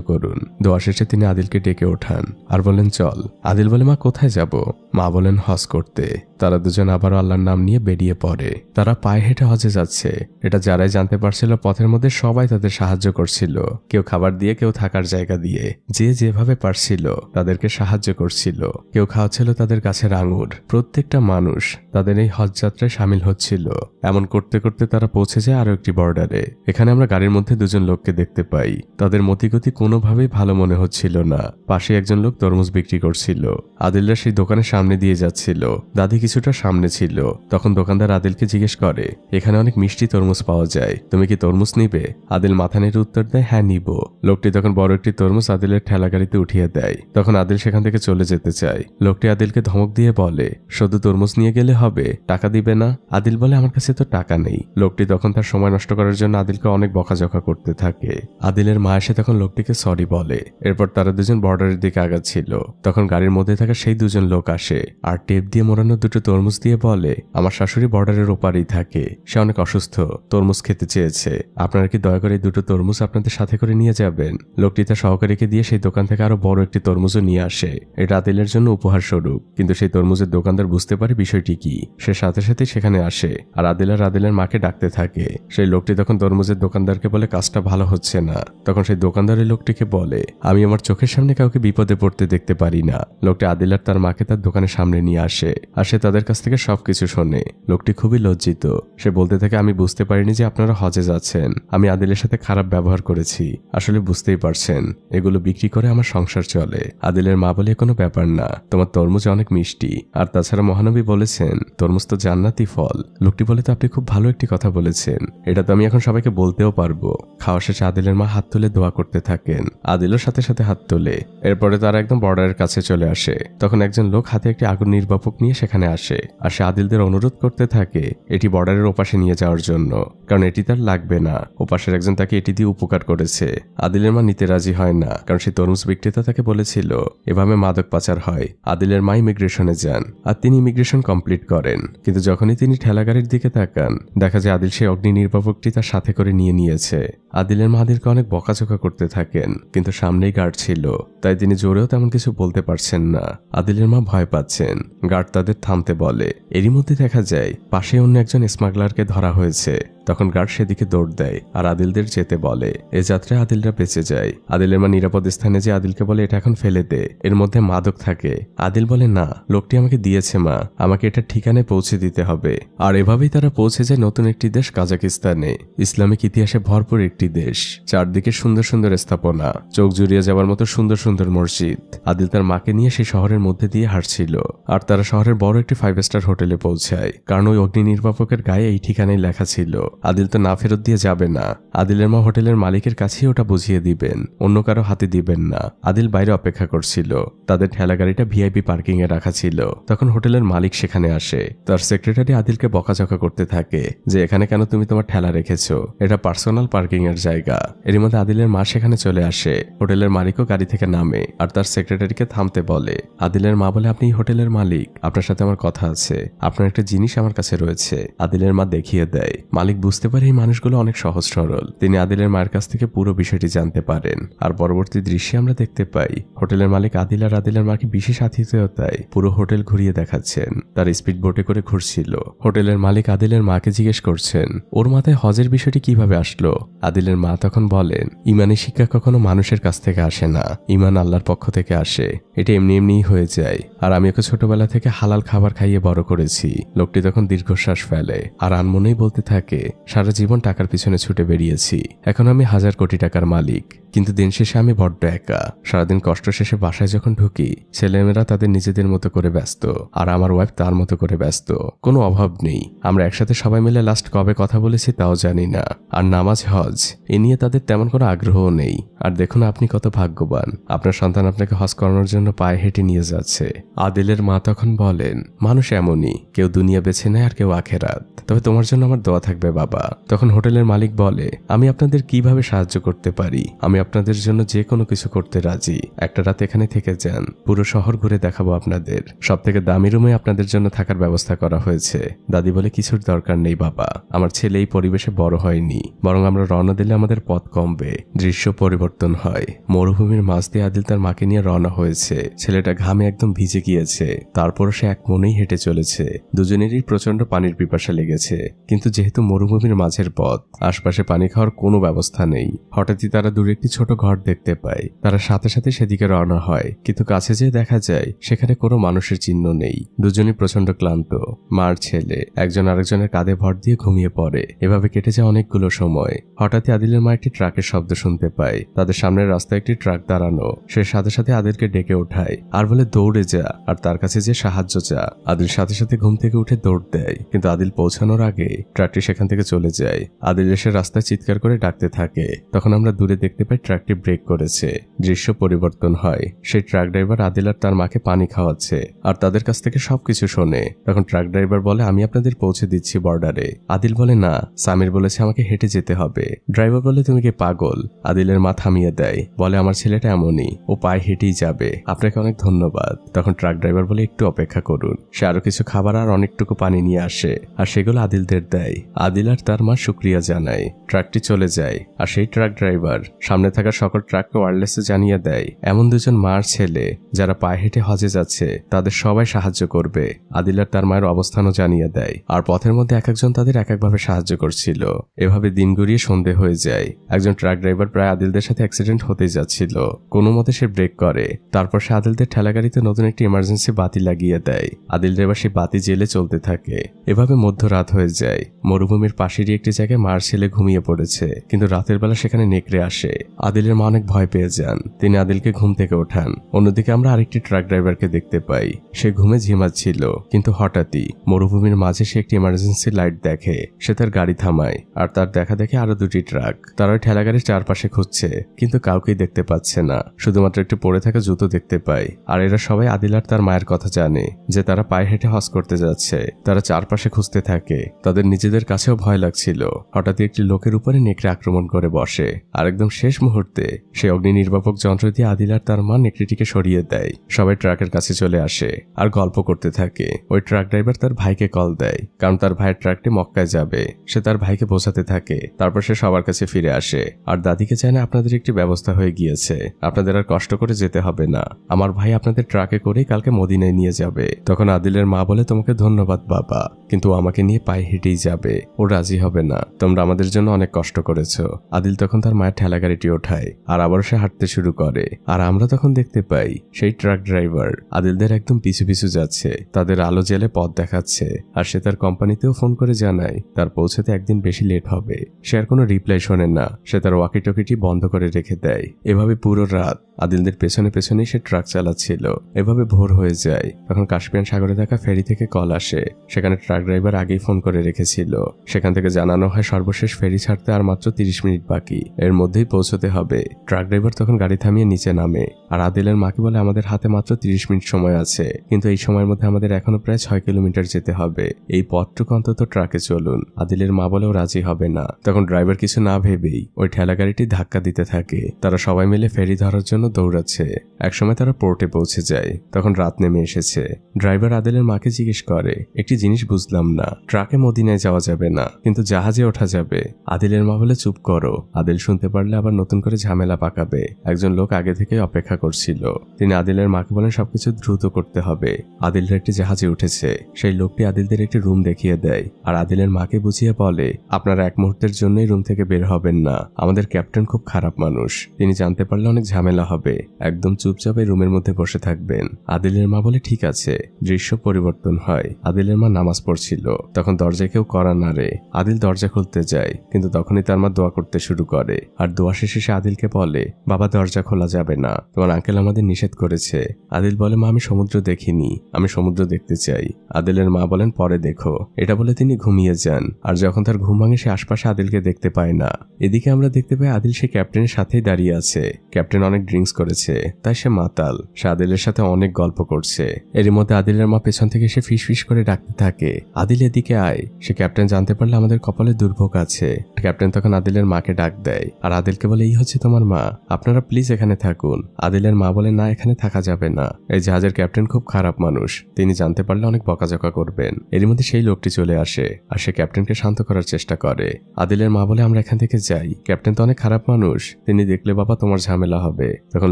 করুন। দোয়া শেষে তিনি আদিলকে ডেকে ওঠান আর বলেন, চল। আদিল বলে, মা কোথায় যাব? মা বলেন, হজ করতে। তারা দুজন আবারও আল্লাহর নাম নিয়ে বেরিয়ে পড়ে। তারা পায়ে হেঁটে হজে যাচ্ছে। এটা যারাই জানতে পারছিল, পথের মধ্যে সবাই তাদের সাহায্য করছিল। কেউ খাবার দিয়ে, কেউ থাকার জায়গা দিয়ে, যে যেভাবে পারছিল তাদেরকে সাহায্য করছিল। কেউ খাওয়াচ্ছিল তাদের গাছের আঙুর। প্রত্যেকটা মানুষ তাদের এই হজ যাত্রায় সামিল হচ্ছিল। এমন করতে করতে তারা পৌঁছে যায় আরো একটি বর্ডারে। এখানে আমরা গাড়ির মধ্যে দুজন লোককে দেখতে পাই। তাদের মতিগতি কোনোভাবেই ভালো মনে হচ্ছিল না। পাশে একজন লোক তরমুজ বিক্রি করছিল। আদিলরা সেই দোকানের সামনে দিয়ে যাচ্ছিল। দাদি কিছুটা সামনে ছিল। তখন দোকানদার আদিলকে জিজ্ঞেস করে, এখানে অনেক মিষ্টি তরমুজ পাওয়া যায়, তুমি কি তরমুজ নিবে? আদিল মাথা নেড়ে উত্তর দেয়, হ্যাঁ নিব। লোকটি তখন বড় একটি তরমুজ আদিলের ঠেলা গাড়িতে উঠিয়ে দেয়। তখন আদিল সেখান থেকে চলে যেতে চায়। লোকটি আদিলকে ধমক দিয়ে বলে, শুধু তরমুজ নিয়ে গেলে হবে, টাকা দিবে না? আদিল বলে, আমার কাছে তো টাকা নেই। লোকটি তখন তার সময় নষ্ট করার জন্য আদিলকে অনেক বকাঝকা করতে থাকে। আদিলের মা এসে তখন লোকটিকে সরি বলে। এরপর তারা দুজন বর্ডারের দিকে আগাচ্ছিল। তখন গাড়ির মধ্যে থাকা সেই দুজন লোক আসে আর টেপ দিয়ে মোড়ানো দুটো তরমুজ দিয়ে বলে, আমার শাশুড়ি বর্ডারের ওপারেই থাকে, সে অনেক অসুস্থ, তরমুজ খেতে চেয়েছে, আপনারা কি দয়া করে এই দুটো তরমুজ আপনাদের সাথে করে নিয়ে যাবেন? লোকটি তার সহকারীকে দিয়ে সেই দোকান থেকে আরো বড় একটি তরমুজও নিয়ে আসে। এটা আদিলের জন্য উপহার স্বরূপ। কিন্তু সেই তরমুজের দোকানদার বুঝতে পারে বিষয়টি কি। সে সাথে সাথে সেখানে আসে আর আদিলের মাকে ডাকতে থাকে। সেই লোকটি তখন তরমুজের দোকানদারকে বলে, কাজটা ভালো হচ্ছে না। তখন সেই দোকানদার এই লোকটিকে বলে, আমি আমার চোখের সামনে কাউকে বিপদে পড়তে দেখতে পারি না। লোকটি আদিল আর তার মাকে তার দোকানের সামনে নিয়ে আসে আর সে তাদের কাছ থেকে সবকিছু শোনে। লোকটি খুবই লজ্জিত। সে বলতে থাকে, আমি বুঝতে পারিনি যে আপনারা হজে যাচ্ছেন। আমি আদিলের সাথে খারাপ ব্যবহার করেছি। আসলে বুঝতেই পারছেন, এগুলো বিক্রি করে আমার সংসার চলে। আদিলের মা বলে, কোনো ব্যাপার না, তোমার তরমুজ অনেক মিষ্টি, আর তাছাড়া মহানবী বলেছেন তরমুজ তো জান্নাতি ফল। লোকটি বলে, তো আপনি খুব ভালো একটি কথা বলেছেন, এটা তো আমি এখন সবাইকে বলতেও পারবো। খাওয়া শেষে আদিলের মা হাত তুলে দোয়া করতে থাকেন। আদিলও সাথে সাথে হাত তোলে। এরপরে তারা একদম বর্ডারের কাছে চলে আসে। তখন একজন লোক হাতে একটি আগুন নির্বাপক নিয়ে সেখানে আসে আর সে আদিলদের অনুরোধ করতে থাকে এটি বর্ডারের ওপাশে নিয়ে যাওয়ার জন্য, কারণ এটি তার লাগবে না। ওপাশের একজন তাকে এটি দিয়ে উপকার করেছে। আদিলের মা নিতে রাজি হয় না, কারণ সেই তরমুজ বিক্রেতা তাকে বলেছিল এভাবে মাদক পাচার হয়। আদিলের মা ইমিগ্রেশনে যান আর তিনি ইমিগ্রেশন কমপ্লিট করেন। কিন্তু যখনই তিনি ঠেলা গাড়ির দিকে তাকান, দেখা যায় আদিল সেই অগ্নি নির্বাপকটি তার সাথে করে নিয়েছে। আদিলের মা আদিলকে অনেক বকাঝকা করতে থাকেন, কিন্তু সামনেই গার্ড ছিল, তাই তিনি জোরেও তেমন কিছু বলতে পারছেন না। আদিলের মা ভয় পাচ্ছেন। গার্ড তাদের থামতে বলে। এরই মধ্যে দেখা যায় পাশে অন্য একজন স্মাগলারকে ধরা হয়েছে। তখন গার্ড সেদিকে দৌড় দেয় আর আদিলদের যেতে বলে। এ যাত্রায় আদিলরা বেঁচে যায়। আদিলের মা নিরাপদ স্থানে যে আদিলকে বলে এটা এখন ফেলে দে, এর মধ্যে মাদক থাকে। আদিল বলে না, লোকটি আমাকে দিয়েছে মা, আমাকে এটা ঠিকানায় পৌঁছে দিতে হবে। আর এভাবেই তারা পৌঁছে যায় নতুন একটি দেশ কাজাকিস্তানে। ইসলামিক ইতিহাসে ভরপুর একটি দেশ, চারদিকে সুন্দর সুন্দর স্থাপনা, চোখ জুড়িয়ে যাওয়ার মতো সুন্দর সুন্দর মসজিদ। আদিল তার মাকে নিয়ে সেই শহরের মধ্যে দিয়ে হাঁটছিল আর তারা শহরের বড় একটি 5 স্টার হোটেলে পৌঁছায়, কারণ ওই অগ্নি নির্বাপকের গায়ে এই ঠিকানায় লেখা ছিল। আদিল তো না ফেরত দিয়ে যাবে না। আদিলের মা হোটেলের মালিকের কাছেই ওটা বুঝিয়ে দিবেন, অন্য কারো হাতে দিবেন না। আদিল বাইরে অপেক্ষা করছিল। তাদের ঠেলা গাড়িটা ভিআইপি পার্কিং এ রাখা ছিল। তখন হোটেলের মালিক সেখানে আসে। তার সেক্রেটারি আদিলকে বকাঝকা করতে থাকে যে এখানে কেন তুমি তোমার ঠেলা রেখেছো, এটা পার্সোনাল পার্কিং এর জায়গা। এর মধ্যে আদিলের মা সেখানে চলে আসে। হোটেলের মালিকও গাড়ি থেকে নামে আর তার সেক্রেটারিকে থামতে বলে। আদিলের মা বলে, আপনি হোটেলের মালিক, আপনার সাথে আমার কথা আছে, আপনার একটা জিনিস আমার কাছে রয়েছে। আদিলের মা দেখিয়ে দেয়। মালিক বুঝতে পারে এই মানুষগুলো অনেক সহজ সরল। তিনি আদিলের মায়ের কাছ থেকে পুরো বিষয়টি জানতে পারেন। আর পরবর্তী দৃশ্যে আমরা দেখতে পাই হোটেলের মালিক আদিল আর আদিলের মাকে বিশেষ আতিথেয়তায় পুরো হোটেল ঘুরিয়ে দেখাচ্ছেন। তার স্পিড বোটে করে ঘুরছিল। হোটেলের মালিক আদিলের মাকে জিজ্ঞেস করছেন ওর মাথায় হজের বিষয়টি কিভাবে আসলো। আদিলের মা তখন বলেন, ইমানি শিক্ষা কখনো মানুষের কাছ থেকে আসে না, ইমান আল্লাহর পক্ষ থেকে আসে। এটা এমনি এমনিই হয়ে যায়। আর আমি ওকে ছোটবেলা থেকে হালাল খাবার খাইয়ে বড় করেছি। লোকটি তখন দীর্ঘশ্বাস ফেলে আর আনমনেই বলতে থাকে, সারা জীবন টাকার পিছনে ছুটে বেরিয়েছি, এখন আমি 1000 কোটি টাকার মালিক, কিন্তু দিন শেষে আমি বড্ড একা। সারাদিন কষ্ট শেষে বাসায় যখন ঢুকি, ছেলেমেয়েরা তাদের নিজেদের মতো করে ব্যস্ত আর আমার ওয়াইফ তার মতো করে ব্যস্ত। কোনো অভাব নেই। আমরা একসাথে সবাই মিলে লাস্ট কবে কথা বলেছি তাও জানি না। আর নামাজ হজ এ নিয়ে তাদের তেমন কোনো আগ্রহও নেই। আর দেখুন আপনি কত ভাগ্যবান, আপনার সন্তান আপনাকে হজ করানোর জন্য পায়ে হেঁটে নিয়ে যাচ্ছে। আদিলের মা তখন বলেন, মানুষ এমনই, কেউ দুনিয়া বেছে নেয় আর কেউ আখেরাত, তবে তোমার জন্য আমার দোয়া থাকবে বাবা। তখন হোটেলের মালিক বলে, আমি আপনাদের কিভাবে সাহায্য করতে পারি? আমি আপনাদের জন্য যে কোনো কিছু করতে রাজি। একটা রাত এখানে থেকে যান, পুরো শহর ঘুরে দেখাবো আপনাদের। সব থেকে দামি রুমে আপনাদের জন্য থাকার ব্যবস্থা করা হয়েছে। দাদি বলে, কিছুর দরকার নেই বাবা, আমার ছেলে এই পরিবেশে বড় হয়নি, বরং আমরা রওনা দিলে আমাদের পথ কমবে। দৃশ্য পরিবর্তন হয়। মরুভূমির মাঝ দিয়ে আদিল তার মাকে নিয়ে রওনা হয়েছে। ছেলেটা ঘামে একদম ভিজে গিয়েছে, তারপরও সে এক মনেই হেঁটে চলেছে। দুজনেরই প্রচন্ড পানির পিপাসা লেগেছে, কিন্তু যেহেতু মরুভূমির মাঝের পথ, আশপাশে পানি খাওয়ার কোনো ব্যবস্থা নেই। হঠাৎই তারা দূরে একটি ছোট ঘর দেখতে পায়। তারা সাথে সাথে সেদিকে রওনা হয়, কিন্তু কাছে যেয়ে দেখা যায় সেখানে কোনো মানুষের চিহ্ন নেই। দুজনই প্রচন্ড ক্লান্ত। মার ছেলে একজন আরেকজনের কাঁধে ভর দিয়ে ঘুমিয়ে পড়ে। এভাবে কেটে যায় অনেকগুলো সময়। হঠাৎই আদিলের মা একটি ট্রাকের শব্দ শুনতে পায়। তাদের সামনের রাস্তায় একটি ট্রাক দাঁড়ানো। সে সাথে সাথে আদিলকে ডেকে ওঠায় আর বলে, দৌড়ে যা আর তার কাছে যে সাহায্য চা। আদিল সাথে সাথে ঘুম থেকে উঠে দৌড় দেয়, কিন্তু আদিল পৌঁছানোর আগে ট্রাকটি সেখান থেকে চলে যায়। আদিল এসে রাস্তায় চিৎকার করে ডাকতে থাকে। তখন আমরা দূরে দেখতে পাই ট্রাকটি ব্রেক করেছে। দৃশ্য পরিবর্তন হয়। সেই ট্রাক ড্রাইভার আদিল আর তার মাকে পানি খাওয়াচ্ছে আর তাদের কাছ থেকে সবকিছু শোনে। তখন ট্রাক ড্রাইভার বলে, আমি আপনাদের পৌঁছে দিচ্ছি বর্ডারে। আদিল বলে, না, সামির বলেছে আমাকে হেঁটে যেতে হবে। ড্রাইভার বলে, তুমি কি পাগল? আদিলের মা থামিয়ে দেয়, বলে, আমার ছেলেটা এমনই, ও পায়ে হেঁটেই যাবে, আপনাকে অনেক ধন্যবাদ। তখন ট্রাক ড্রাইভার বলে, একটু অপেক্ষা করুন। সে আরো কিছু খাবার আর অনেকটুকু পানি নিয়ে আসে আর সেগুলো আদিলদের দেয়। আদিল আর তার মা শুক্রিয়া জানায়। ট্রাকটি চলে যায় আর সেই ট্রাক ড্রাইভার সামনে থাকা সকল ট্রাককে ওয়্যারলেসে জানিয়ে দেয়, এমন দুজন মার ছেলে যারা পায়ে হেঁটে হজে যাচ্ছে তাদের সবাই সাহায্য করবে। আদিল আর তার মায়ের অবস্থানও জানিয়ে দেয়। আর পথের মধ্যে এক একজন তাদের এক একভাবে সাহায্য করছিল। এভাবে দিন গড়িয়ে সন্ধে হয়ে যায়। একজন ট্রাক ড্রাইভার প্রায় আদিলদের সাথে অ্যাক্সিডেন্ট হতে যাচ্ছিল। কোনো মতে সে ব্রেক করে। তারপর সে আদিলদের ঠেলাগাড়িতে নতুন একটি ইমার্জেন্সি বাতি লাগিয়ে দেয়। আদিল ড্রাইভার সেই বাতি জেলে চলতে থাকে। এভাবে মধ্যরাত হয়ে যায়। মরুভূমির পাশেরই একটি জায়গায় মার ছেলে ঘুমিয়ে পড়েছে, কিন্তু রাতের বেলা সেখানে নেকড়ে আসে। আদিলের মা অনেক ভয় পেয়ে যান। তিনি আদিলকে ঘুম থেকে ওঠান। অন্যদিকে আমরা আরেকটি ট্রাক ড্রাইভারকে দেখতে পাই। সে ঘুমে ঝিমাচ্ছিল, কিন্তু হঠাৎই মরুভূমির মাঝে সে একটি ইমার্জেন্সি লাইট দেখে। সে তার গাড়ি থামায় আর তার দেখা দেখে আরো দুটি ট্রাক। তারা ওই ঠেলাগাড়ির চারপাশে খুঁজছে, কিন্তু কাউকেই দেখতে পাচ্ছে না। শুধুমাত্র একটি পড়ে থাকা জুতো দেখতে পায়। আর এরা সবাই আদিল আর তার মায়ের কথা জানে যে তারা পায়ে হেঁটে হজ করতে যাচ্ছে। তারা চারপাশে খুঁজতে থাকে। তাদের নিজেদের কাছেও ভয় লাগছিল। হঠাৎই একটি লোকের উপরে নেকড়ে আক্রমণ করে বসে। আর একদম শেষ মুহূর্তে সে অগ্নি নির্বাপক যন্ত্র দিয়ে আদিল আর তার মা নেকড়েটিকে সরিয়ে দেয়। সবাই ট্রাকের কাছে চলে আসে আর গল্প করতে থাকে। ওই ট্রাক ড্রাইভার তার ভাইকে কল দেয়, কারণ তার ভাইয়ের ট্রাকটি মক্কায় যাবে। সে তার ভাইকে বোঝাতে থাকে। তারপর সে সবার কাছে ফিরে আসে আর দাদিকে চায় না আপনাদের একটি ব্যবস্থা হয়ে গিয়েছে, আপনাদের আর কষ্ট করে যেতে হবে না, আমার ভাই আপনাদের ট্রাকে করে কালকে মদিনায় নিয়ে যাবে। তখন আদিলের মা বলে, তোমাকে ধন্যবাদ বাবা, কিন্তু আমাকে নিয়ে পায়ে হেঁটেই যাবে, ও রাজি হবে না, তোমরা আমাদের জন্য অনেক কষ্ট করেছো। আদিল তখন তার মায়ের ঠেলা গাড়িটি ওঠায় আর আবার সে হাঁটতে শুরু করে। আর আমরা তখন দেখতে পাই সেই ট্রাক ড্রাইভার আদিলদের একদম পিছু পিছু যাচ্ছে, তাদের আলো জেলে পথ দেখাচ্ছে। আর সে তার কোম্পানিতেও ফোন করে জানায় তার পৌঁছাতে একদিন বেশি লেট হবে। সে আর কোনো রিপ্লাই শোনে না, সে তার ওয়াকি টকিটি বন্ধ করে রেখে দেয়। এভাবে পুরো রাত আদিলদের পেছনে পেছনেই সে ট্রাক চালাচ্ছিল। এভাবে ভোর হয়ে যায়। তখন কাস্পিয়ান সাগরে থাকা ফেরি থেকে কল আসে, সেখানে ট্রাক ড্রাইভার আগেই ফোন করে রেখেছিল। সেখান থেকে জানানো হয় সর্বশেষ ফেরি ছাড়তে আর মাত্র 30 মিনিট বাকি, এর মধ্যেই পৌঁছতে হবে। ট্রাক ড্রাইভার তখন গাড়ি থামিয়ে নিচে নামে আর আদিলের মাকে বলে, আমাদের হাতে মাত্র 30 মিনিট সময় আছে, কিন্তু এই সময়ের মধ্যে আমাদের এখনো প্রায় 6 কিলোমিটার যেতে হবে, এই পথটুকু অন্তত ট্রাকে চলুন। আদিলের মা বলেও রাজি হবে না। তখন ড্রাইভার কিছু না ভেবেই ওই ঠেলা গাড়িটি ধাক্কা দিতে থাকে। তারা সবাই মিলে ফেরি ধরার জন্য দৌড়াচ্ছে। একসময় তারা পোর্টে পৌঁছে যায়। তখন রাত নেমে এসেছে। ড্রাইভার আদিলের মাকে জিজ্ঞেস করে, একটি জিনিস বুঝলাম না, ট্রাকে মদিনায় যাওয়া যাবে না, কিন্তু জাহাজে ওঠা যাবে। আদিলের মা বলে, চুপ করো, আদিল শুনতে পারলে আবার নতুন করে ঝামেলা পাকাবে। একজন লোক আগে থেকে অপেক্ষা করছিল। তিনি আদিলের মাকে বলেন সবকিছু দ্রুত করতে হবে। আদিলরা একটি জাহাজে উঠেছে। সেই লোকটি আদিলদের একটি রুম দেখিয়ে দেয় আর আদিলের মাকে বুঝিয়ে বলে, আপনারা এক মুহূর্তের জন্যই রুম থেকে বের হবেন না, আমাদের ক্যাপ্টেন খুব খারাপ মানুষ, তিনি জানতে পারলে অনেক ঝামেলা হবে, একদম চুপচাপ এই রুমের মধ্যে বসে থাকবেন। আদিলের মা বলে, ঠিক আছে। দৃশ্য পরিবর্তন হয়। আদিলের মা নামাজ পড়ছিল। তখন দরজায় কেউ কড়া নাড়ে। আদিল দরজা খুলতে যায়, কিন্তু তখনই তার মা দোয়া করতে শুরু করে। আর দোয়া শেষে সে আদিলকে বলে, বাবা দরজা খোলা যাবে না, তোমার আঙ্কেল আমাদের নিষেধ করেছে। আদিল বলে, মা আমি সমুদ্র দেখিনি, আমি সমুদ্র দেখতে চাই। আদিলের মা বলেন, পরে দেখো। এটা বলে তিনি ঘুমিয়ে যান। আর যখন তার ঘুম ভাঙে সে আশপাশে আদিলকে দেখতে পায় না। এদিকে আমরা দেখতে পাই আদিল সে ক্যাপ্টেনের সাথেই দাঁড়িয়ে আছে। ক্যাপ্টেন অনেক ড্রিঙ্কস করেছে, তাই সে মাতাল। সে আদিলের সাথে অনেক গল্প করছে। এর মধ্যে আদিলের মা পেছন থেকে সে ফিস ফিস করে ডাকতে থাকে, আদিল এদিকে আয়। সে ক্যাপ্টেন জানতে পারলে আমাদের কপালে দুর্ভোগ আছে। ক্যাপ্টেন তখন আদিলের মাকে ডাক দেয় আর আদিলকে বলে, এই হচ্ছে তোমার মা, আপনারা প্লিজ এখানে থাকুন। আদিলের মা বলে, না এখানে থাকা যাবে না, এই জাহাজের ক্যাপ্টেন খুব খারাপ মানুষ, তিনি জানতে পারলে অনেক বকাঝকা করবেন। এর মধ্যে সেই লোকটি চলে আসে আর সে ক্যাপ্টেনকে শান্ত করার চেষ্টা করে। আদিলের মা বলে, আমরা এখান থেকে যাই, ক্যাপ্টেন তো অনেক খারাপ মানুষ, তিনি দেখলে বাবা তোমার ঝামেলা হবে। তখন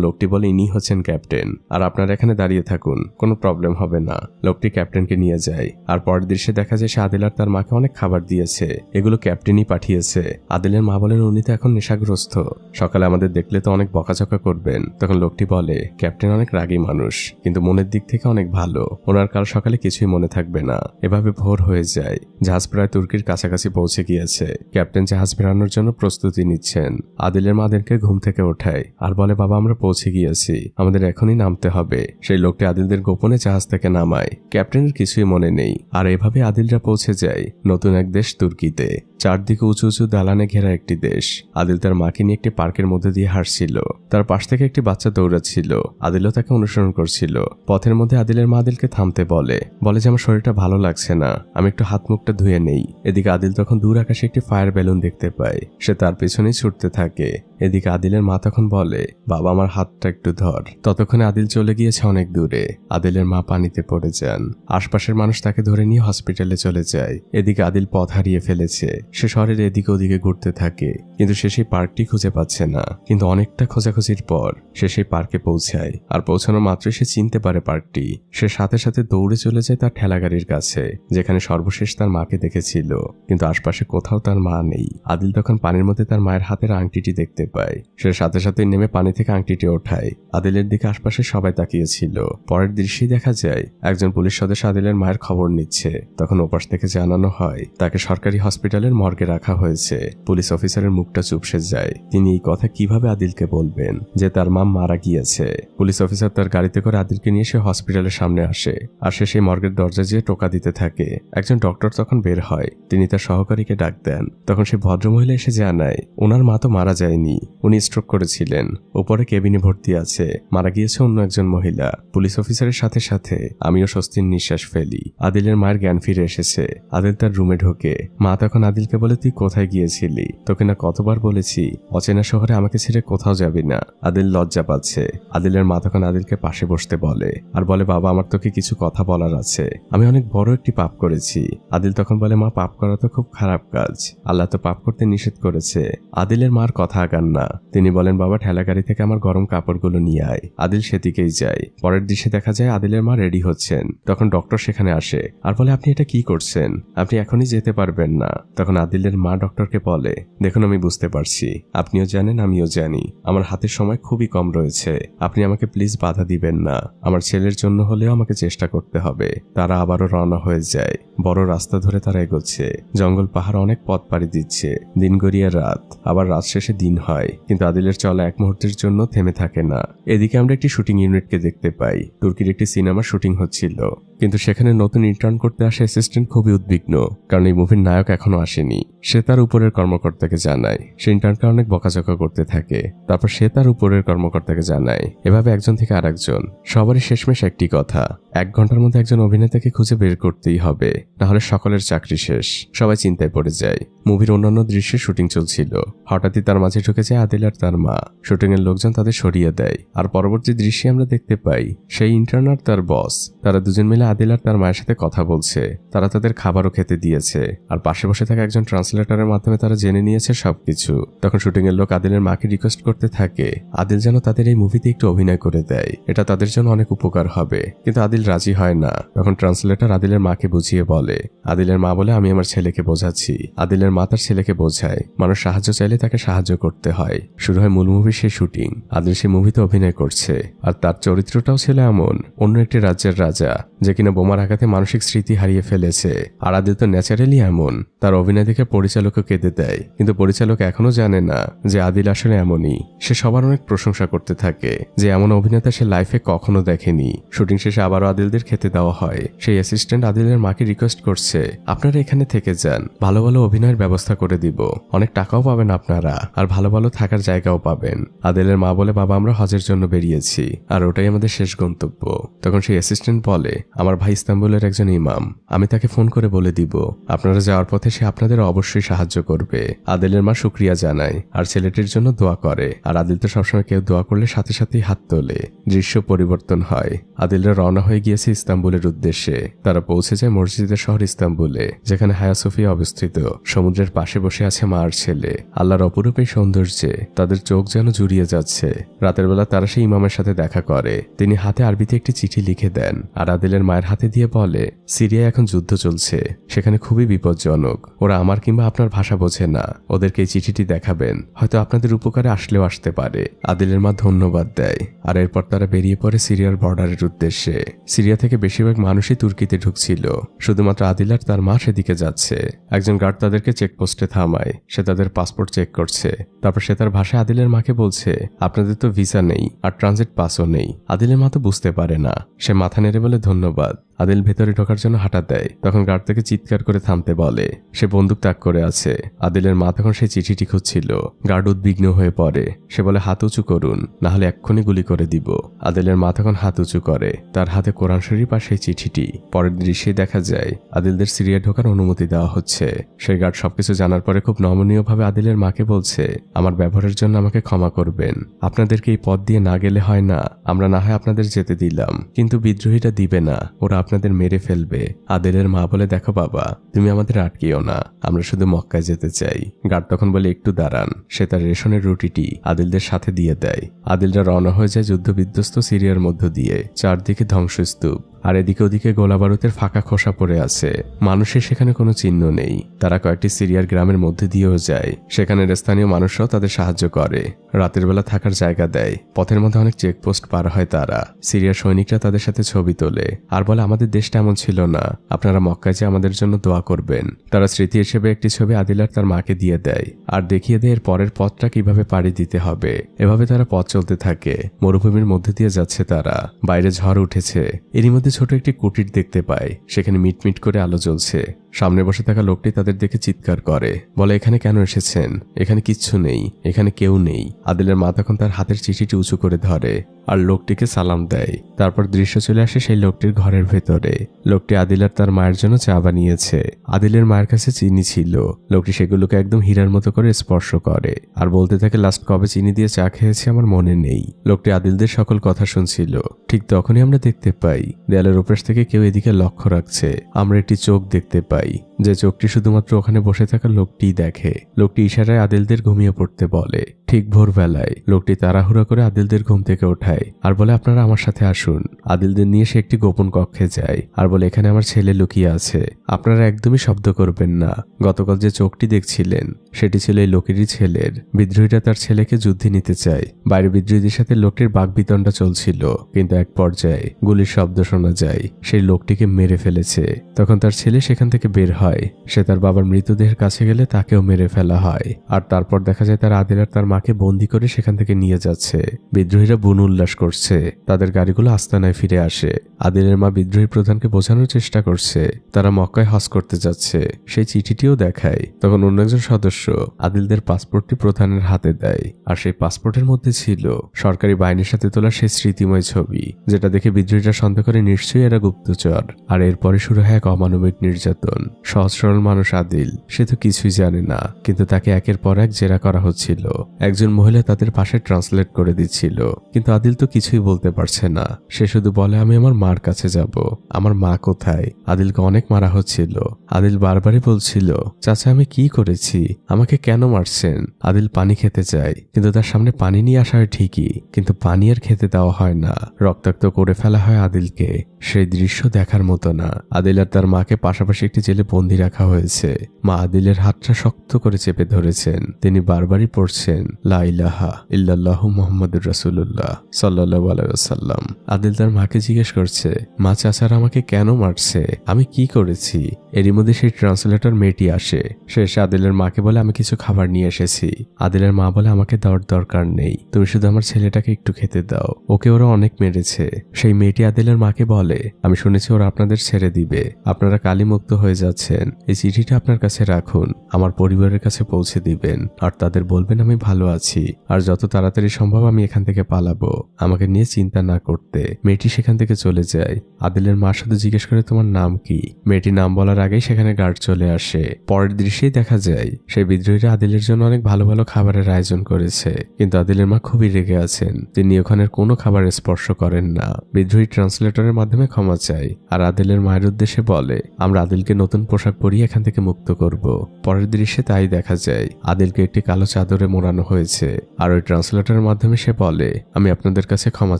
লোকটি বলে, ইনি হচ্ছেন ক্যাপ্টেন, আর আপনারা এখানে দাঁড়িয়ে থাকুন, কোনো প্রবলেম হবে না। লোকটি ক্যাপ্টেনকে নিয়ে যায়। আর পরের দৃশ্যে দেখা যায় সে আদিল আর তার মাকে অনেক খাবার দিয়েছে, এগুলো ক্যাপ্টেনই পাঠিয়েছে। আদিলের মা বলেন, উনি তো এখন নেশাগ্রস্ত, সকালে আমাদের দেখলে তো অনেক বকাঝকা করবেন। তখন লোকটি বলে, ক্যাপ্টেন অনেক রাগী মানুষ, কিন্তু মনের দিক থেকে অনেক ভালো, ওনার কাল সকালে কিছুই মনে থাকবে না। এভাবে ভোর হয়ে যায়। জাহাজ প্রায় তুর্কির কাছাকাছি পৌঁছে গিয়েছে। ক্যাপ্টেন জাহাজ ফেরানোর জন্য প্রস্তুতি নিচ্ছেন। আদিলের মা আদিলকে ঘুম থেকে ওঠায় আর বলে, বাবা আমরা পৌঁছে গিয়েছি, আমাদের এখনই নামতে হবে। সেই লোকটি আদিলদের গোপনে জাহাজ থেকে নামায়। ক্যাপ্টেনের কিছুই মনে নেই। আর এভাবে আদিলরা পৌঁছে যায় নতুন এক দেশ তুর্কিতে। চারদিকে উঁচু উঁচু দালানে ঘেরা একটি দেশ। আদিল তার মাকে নিয়ে একটি পার্কের মধ্যে দিয়ে হাঁটছিল। তার পাশ থেকে একটি বাচ্চা দৌড়াচ্ছিল। আদিলও তাকে অনুসরণ করছিল। পথের মধ্যে আদিলের মা আদিলকে থামতে বলে যে আমার শরীরটা ভালো লাগছে না, আমি একটু হাত মুখটা ধুয়ে নেই। এদিকে আদিল তখন দূর আকাশে একটি ফায়ার বেলুন দেখতে পায়। সে তার পেছনেই ছুটতে থাকে। এদিকে আদিলের মা তখন বলে, বাবা আমার হাতটা একটু ধর। ততক্ষণে আদিল চলে গিয়েছে অনেক দূরে। আদিলের মা পানিতে পড়ে যান। আশপাশের মানুষ তাকে ধরে নিয়ে হসপিটালে চলে যায়। এদিকে আদিল পথ হারিয়ে ফেলেছে। সে শহরের এদিকে ওদিকে ঘুরতে থাকে, কিন্তু সে সেই পার্কটি খুঁজে পাচ্ছে না। কিন্তু অনেকটা খোঁজাখুঁজির পর সে সেই পার্কে পৌঁছায়। আর পৌঁছানো মাত্রই সে চিনতে পারে পার্কটি। সে সাথে সাথে দৌড়ে চলে যায় তার ঠেলাগাড়ির কাছে, যেখানে সর্বশেষ তার মাকে দেখেছিল। কিন্তু আশপাশে কোথাও তার মা নেই। আদিল তখন পানির মধ্যে তার মায়ের হাতের আংটিটি দেখতে পায়। সে সাথে সাথে নেমে পানি থেকে আংটিটি ওঠায়। আদিলের দিকে আশপাশে সবাই তাকিয়েছিল। পরের দৃশ্যেই দেখা যায় একজন পুলিশ সদস্য আদিলের মায়ের খবর নিচ্ছে। তখন ওপাশ থেকে জানানো হয় তাকে সরকারি হসপিটালের মর্গে রাখা হয়েছে। পুলিশ অফিসারের মুখটা চুপসে যায়। তিনি এই কথা কিভাবে আদিলকে বলবেন যে তার মা মারা গিয়েছে। পুলিশ অফিসার তার গাড়িতে করে আদিলকে নিয়ে সে হসপিটালের সামনে আসে। আর সে সেই মর্গের দরজা দিয়ে টোকা দিতে থাকে। একজন ডক্টর তখন বের হয়। তিনি তার সহকারীকে ডাক দেন। তখন সে ভদ্রমহিলা এসে জানায় ওনার মা তো মারা যায়নি, উনি স্ট্রোক করেছিলেন। উপরে কেবিনে ভর্তি আছে, মারা গিয়েছে অন্য একজন মহিলা। পুলিশ অফিসারের সাথে সাথে আমিও স্বস্তির নিঃশ্বাস ফেলি। আদিলের মায়ের জ্ঞান ফিরে এসেছে। আদিল তার রুমে ঢোকে। মা তখন আদিলকে বলে, তুই কোথায় গিয়েছিলি? তোকে না কতবার বলেছি অচেনা শহরে আমাকে ছেড়ে কোথাও যাবি না। আদিল লজ্জা পাচ্ছে। আদিলের মা তখন আদিলকে পাশে বসতে বলে আর বলে, বাবা আমার তোকে কিছু কথা বলার আছে, আমি অনেক বড় একটি পাপ করেছি। আদিল তখন বলে, মা পাপ করা তো খুব খারাপ কাজ, আল্লাহ তো পাপ করতে নিষেধ করেছে। আদিলের মার কথা আগান না। তিনি বলেন, বাবা ঠেলা গাড়ি থেকে আমার গরম কাপড়গুলো নিয়ে আয়। আদিল সেদিকেই যায়। পরের দৃশ্যে দেখা যায় আদিলের মা রেডি হচ্ছেন। তখন ডক্টর সেখানে আসে আর বলে, আপনি এটা কি করছেন? আপনি এখনই যেতে পারবেন না। তখন আদিলের মা ডক্টরকে বলে, দেখুন আমি বুঝতে পারছি, আপনিও জানেন আমিও জানি আমার হাতের সময় খুবই কম রয়েছে, আপনি আমাকে প্লিজ বাধা দিবেন না। আমার ছেলের জন্য হলেও আমাকে চেষ্টা করতে হবে। তারা আবারও রওনা হয়ে যায়। বড় রাস্তা ধরে তারা এগোচ্ছে। জঙ্গল পাহাড় অনেক পথ পাড়ি দিচ্ছে। দিন গড়িয়ে রাত, আবার রাত শেষে দিন হয়, কিন্তু আদিলের চলা এক মুহূর্তের জন্য থেমে থাকে না। এদিকে আমরা একটি শুটিং ইউনিটকে দেখতে পাই। তুর্কির একটি সিনেমার শুটিং হচ্ছিল, কিন্তু সেখানে নতুন ইন্টার্ন করতে আসা অ্যাসিস্ট্যান্ট খুবই উদ্বিগ্ন, কারণ এই মুভির নায়ক এখনো আসেনি। সে তার উপরের কর্মকর্তাকে জানায়। সে ইন্টার্নকে অনেক বকাঝকা করতে থাকে। তারপর সে তার উপরের কর্মকর্তাকে জানায়। এভাবে একজন থেকে আরেকজন। সবারই শেষমেশ একটি কথা, 1 ঘন্টার মধ্যে একজন অভিনেতাকে খুঁজে বের করতেই হবে, নাহলে সকলের চাকরি শেষ। সবাই চিন্তায় পড়ে যায়। মুভির অন্যান্য দৃশ্যে শুটিং চলছিল। হঠাৎই তার মাঝে ঢুকে যায় আদিল আর তার মা। শুটিং এর লোকজন তাদের সরিয়ে দেয়। আর পরবর্তী দৃশ্যে আমরা দেখতে পাই সেই ইন্টার্ন আর তার বস, তারা দুজন মিলে আদিল আর তার মায়ের সাথে কথা বলছে। তারা তাদের খাবারও খেতে দিয়েছে। আর পাশে বসে থাকা একজন ট্রান্সলেটরের মাধ্যমে তারা জেনে নিয়েছে সবকিছু। তখন শুটিং এর লোক আদিলের মাকে রিকোয়েস্ট করতে থাকে আদিল যেন তাদের এই মুভিতে একটু অভিনয় করে দেয়, এটা তাদের জন্য অনেক উপকার হবে। কিন্তু আদিল রাজি হয় না। তখন ট্রান্সলেটর আদিলের মাকে বুঝিয়ে বলে। আদিলের মা বলে, আমি আমার ছেলেকে বোঝাচ্ছি। আদিলের মা তার ছেলেকে বোঝায় মানুষ সাহায্য চাইলে তাকে সাহায্য করতে হয়। শুরু হয় মূল মুভির সেই শুটিং। আদিল সেই মুভিতে অভিনয় করছে। আর তার চরিত্রটাও ছিল এমন, অন্য একটি রাজ্যের রাজা যে কিনা বোমার আঘাতে মানসিক স্মৃতি হারিয়ে ফেলেছে। আর আদিল তো ন্যাচারালি এমন। তার অভিনয় দেখে পরিচালকও কেঁদে দেয়, কিন্তু পরিচালক এখনো জানে না যে আদিল আসলে এমনই। সে সবার অনেক প্রশংসা করতে থাকে যে এমন অভিনেতা সে লাইফে কখনো দেখেনি। শুটিং শেষে আবারও আদিলদের খেতে দেওয়া হয়। সেই অ্যাসিস্ট্যান্ট আদিলের মাকে রিকোয়েস্ট করছে, আপনারা এখানে থেকে যান, ভালো ভালো অভিনয়ের ব্যবস্থা করে দিব, অনেক টাকাও পাবেন আপনারা, আর ভালো ভালো থাকার জায়গাও পাবেন। আদিলের মা বলে, বাবা আমরা হজের জন্য বেরিয়েছি, আর ওটাই আমাদের শেষ গন্তব্য। তখন সেই অ্যাসিস্ট্যান্ট বলে, আমার ভাই ইস্তাম্বুলের একজন ইমাম, আমি তাকে ফোন করে বলে দিব আপনারা যাওয়ার পথে সে আপনাদের অবশ্যই সাহায্য করবে। আদিলের মা শুকরিয়া জানায় আর ছেলেটির জন্য দোয়া করে। আর আদিল তো সবসময় কেউ দোয়া করলে সাথে সাথেই হাত তোলে। দৃশ্য পরিবর্তন হয়। আদিলরা রওনা হয়ে গিয়েছে ইস্তাম্বুলের উদ্দেশ্যে। তারা পৌঁছে যায় মসজিদের শহর ইস্তাম্বুলে, যেখানে হায়া সোফিয়া অবস্থিত। সমুদ্রের পাশে বসে আছে মা আর ছেলে। আল্লাহর অপরূপ এই সৌন্দর্যে তাদের চোখ যেন জুড়িয়ে যাচ্ছে। রাতের বেলা তারা সেই ইমামের সাথে দেখা করে। তিনি হাতে আরবিতে একটি চিঠি লিখে দেন আর আদিলের মায়ের হাতে দিয়ে বলে, সিরিয়ায় এখন যুদ্ধ চলছে, সেখানে খুবই বিপজ্জনক, ওরা আমার কিংবা আপনার ভাষা বোঝে না, ওদেরকে এই চিঠিটি দেখাবেন, হয়তো আপনাদের উপকারে আসলেও আসতে পারে। আদিলের মা ধন্যবাদ দেয়। আর এরপর তারা বেরিয়ে পড়ে সিরিয়ার বর্ডারের উদ্দেশ্যে। সিরিয়া থেকে বেশিরভাগ মানুষই তুর্কিতে ঢুকছিল, শুধুমাত্র আদিল আর তার মা সেদিকে যাচ্ছে। একজন গার্ড তাদেরকে চেকপোস্টে থামায়। সে তাদের পাসপোর্ট চেক করছে। তারপর সে তার ভাষায় আদিলের মাকে বলছে, আপনাদের তো ভিসা নেই আর ট্রানজিট পাসও নেই। আদিলের মা তো বুঝতে পারে না। সে মাথা নেড়ে বলে ধন্যবাদ। আদিল ভেতরে ঢোকার জন্য হাঁটা দেয়। তখন গার্ড তাকে চিৎকার করে থামতে বলে। সে বন্দুক তাক করে আছে। আদিলের মা তখন সেই চিঠিটি খুঁজছিল। গার্ড উদ্বিগ্ন হয়ে পড়ে। সে বলে, হাত উঁচু করুন, না হলে এক্ষুনি গুলি করে দিব। আদিলের মা তখন হাত উঁচু করে। তার হাতে কোরআন শরীফ আর সেই চিঠিটি। পরের দৃশ্যে দেখা যায় আদিলদের সিরিয়া ঢোকার অনুমতি দেওয়া হচ্ছে। সেই গার্ড সবকিছু জানার পরে খুব নমনীয়ভাবে আদিলের মাকে বলছে, আমার ব্যবহারের জন্য আমাকে ক্ষমা করবেন, আপনাদেরকে এই পথ দিয়ে না গেলে হয় না, আমরা না হয় আপনাদের যেতে দিলাম, কিন্তু বিদ্রোহীরা দিবে না, ওরা আপনাদের মেরে ফেলবে। আদিলের মা বলে, দেখো বাবা, তুমি আমাদের আটকিও না, আমরা শুধু মক্কায় যেতে চাই। গার্ড তখন বলে, একটু দাঁড়ান। সে তার রেশনের রুটিটি আদিলদের সাথে দিয়ে দেয়। আদিলরা রওনা হয়ে যায় যুদ্ধ বিধ্বস্ত সিরিয়ার মধ্য দিয়ে। চারদিকে ধ্বংসস্তূপ, আর এদিকে ওদিকে গোলাবারুদের ফাঁকা খোসা পড়ে আছে। মানুষের সেখানে কোনো চিহ্ন নেই। তারা কয়েকটি সিরিয়ার গ্রামের মধ্যে দিয়েও যায়। সেখানের স্থানীয় মানুষরাও তাদের সাহায্য করে, রাতের বেলা থাকার জায়গা দেয়। পথের মধ্যে অনেক চেকপোস্ট পার হয় তারা। সিরিয়ার সৈনিকরা তাদের সাথে ছবি তোলে আর বলে, আমাদের দেশটা এমন ছিল না, আপনারা মক্কায় যে আমাদের জন্য দোয়া করবেন। তারা স্মৃতি হিসেবে একটি ছবি আদিল আর তার মাকে দিয়ে দেয় আর দেখিয়ে দেয় এর পরের পথটা কিভাবে পাড়ি দিতে হবে। এভাবে তারা পথ চলতে থাকে। মরুভূমির মধ্যে দিয়ে যাচ্ছে তারা। বাইরে ঝড় উঠেছে। এরই মধ্যে ছোট একটি কুটির দেখতে পায়। সেখানে মিটমিট করে আলো জ্বলছে। সামনে বসে থাকা লোকটি তাদের দেখে চিৎকার করে, বলে এখানে কেন এসেছেন? এখানে কিচ্ছু নেই, এখানে কেউ নেই। আদিলের মা তখন তার হাতের চিঠিটি উঁচু করে ধরে আর লোকটিকে সালাম দেয়। তারপর দৃশ্য চলে আসে সেই লোকটির ঘরের ভেতরে। লোকটি আদিল আর তার মায়ের জন্য চা বানিয়েছে। আদিলের মায়ের কাছে চিনি ছিল। লোকটি সেগুলোকে একদম হীরার মতো করে স্পর্শ করে আর বলতে থাকে, লাস্ট কবে চিনি দিয়ে চা খেয়েছি আমার মনে নেই। লোকটি আদিলদের সকল কথা শুনছিল। ঠিক তখনই আমরা দেখতে পাই দেয়ালের ওপাশ থেকে কেউ এদিকে লক্ষ্য রাখছে। আমরা একটি চোখ দেখতে পাই, যে চোখটি শুধুমাত্র ওখানে বসে থাকা লোকটিই দেখে। লোকটি ইশারায় আদিলদের ঘুমিয়ে পড়তে বলে। ঠিক ভোরবেলায় লোকটি তাড়াহুড়া করে আদিলদের ঘুম থেকে ওঠায় আর বলে, আপনারা আমার সাথে আসুন। আদিলদের নিয়ে সে একটি গোপন কক্ষে যায় আর বলে, এখানে আমার ছেলে লুকিয়ে আছে, আপনারা একদমই শব্দ করবেন না। গতকাল যে চোখটি দেখছিলেন সেটি ছিল এই লোকেরই ছেলের। বিদ্রোহীরা তার ছেলেকে যুদ্ধে নিতে চায়। বাইরে বিদ্রোহীদের সাথে লোকটির বাকবিতণ্ডা চলছিল, কিন্তু এক পর্যায়ে গুলির শব্দ শোনা যায়। সেই লোকটিকে মেরে ফেলেছে। তখন তার ছেলে সেখান থেকে বের হয়। সে তার বাবার মৃতদেহের কাছে গেলে তাকেও মেরে ফেলা হয়। আর তারপর দেখা যায় তার আদিল আর তার মাকে বন্দি করে সেখান থেকে নিয়ে যাচ্ছে। বিদ্রোহীরা বুন উল্লাস করছে। তাদের গাড়িগুলো আস্তানায় ফিরে আসে। আদিলের মা বিদ্রোহী প্রধানকে বোঝানোর চেষ্টা করছে তারা মক্কায় হজ করতে যাচ্ছে। সেই চিঠিটিও দেখায়। তখন অন্য একজন সদস্য আদিলদের পাসপোর্টটি প্রধানের হাতে দেয় আর সেই পাসপোর্টের মধ্যে ছিল সরকারি বাহিনীর সাথে তোলা সেই স্মৃতিময় ছবি, যেটা দেখে বিদ্রোহীরা সন্দেহ করে নিশ্চয়ই এরা গুপ্তচর। আর এরপরে শুরু হয় এক অমানবিক নির্যাতন। সহজ সরল মানুষ আদিল, সে তো কিছুই জানে না, কিন্তু তাকে একের পর এক জেরা করা হচ্ছিল। একজন মহিলা তাদের পাশে ট্রান্সলেট করে দিচ্ছিল, কিন্তু আদিল তো কিছুই বলতে পারছে না। সে শুধু বলে, আমি আমার মার কাছে যাব। আমার মা কোথায়? আদিলকে অনেক মারা হচ্ছিল। আদিল বারবারই বলছিল, চাচা আমি কি করেছি? আমাকে কেন মারছেন? আদিল পানি খেতে চায়, কিন্তু তার সামনে পানি নিয়ে আসা হয় ঠিকই, কিন্তু পানি আর খেতে দেওয়া হয় না। রক্তাক্ত করে ফেলা হয় আদিলকে। সেই দৃশ্য দেখার মতো না। আদিল আর তার মাকে পাশাপাশি একটি জেলে বন্দি রাখা হয়েছে। মা আদিলের হাতটা শক্ত করে চেপে ধরেছেন। তিনি বারবারই পড়ছেন, লা ইলাহা ইল্লাল্লাহু মুহাম্মাদুর রাসূলুল্লাহ সাল্লাল্লাহু আলাইহি ওয়াসাল্লাম। আদিল তার মাকে জিজ্ঞেস করছে, মা চাচারা আমাকে কেন মারছে? আমি কি করেছি? এরই মধ্যে সেই ট্রান্সলেটর মেয়েটি আসে। সে এসে আদিলের মাকে বলে, আমি কিছু খাবার নিয়ে এসেছি। আদিলের মা বলে, আমাকে দেওয়ার দরকার নেই, তুমি শুধু আমার ছেলেটাকে একটু খেতে দাও, ওকে ওরা অনেক মেরেছে। সেই মেয়েটি আদিলের মাকে বলে, আমি শুনেছি ওরা আপনাদের ছেড়ে দিবে, আপনারা কালিমুক্ত হয়ে যাচ্ছেন। এই চিঠিটা আপনার কাছে রাখুন, আমার পরিবারের কাছে পৌঁছে দিবেন আর তাদের বলবেন আমি ভালো আছি আর যত তাড়াতাড়ি সম্ভব আমি এখান থেকে পালাবো, আমাকে নিয়ে চিন্তা না করতে। মেয়েটি সেখান থেকে চলে যায়। আদিলের মা শুধু জিজ্ঞেস করে, তোমার নাম কি? মেয়েটি নাম বলার আগেই সেখানে গার্ড চলে আসে। পরের দৃশ্যেই দেখা যায় সেই বিদ্রোহীরা আদিলের জন্য অনেক ভালো ভালো খাবারের আয়োজন করেছে, কিন্তু আদিলের মা খুবই রেগে আছেন। তিনি ওখানের কোনো খাবার স্পর্শ করেন না। বিদ্রোহী ট্রান্সলেটরের মাধ্যমে ক্ষমা চায় আর আদিলের মায়ের উদ্দেশ্যে বলে, আমরা আদিলকে নতুন পোশাক পরিয়ে এখান থেকে মুক্ত করব। পরের দৃশ্যে তাই দেখা যায়। আদিলকে একটি কালো চাদরে মোড়ানো হয়েছে আর ওই ট্রান্সলেটরের মাধ্যমে সে বলে, আমি আপনাদের কাছে ক্ষমা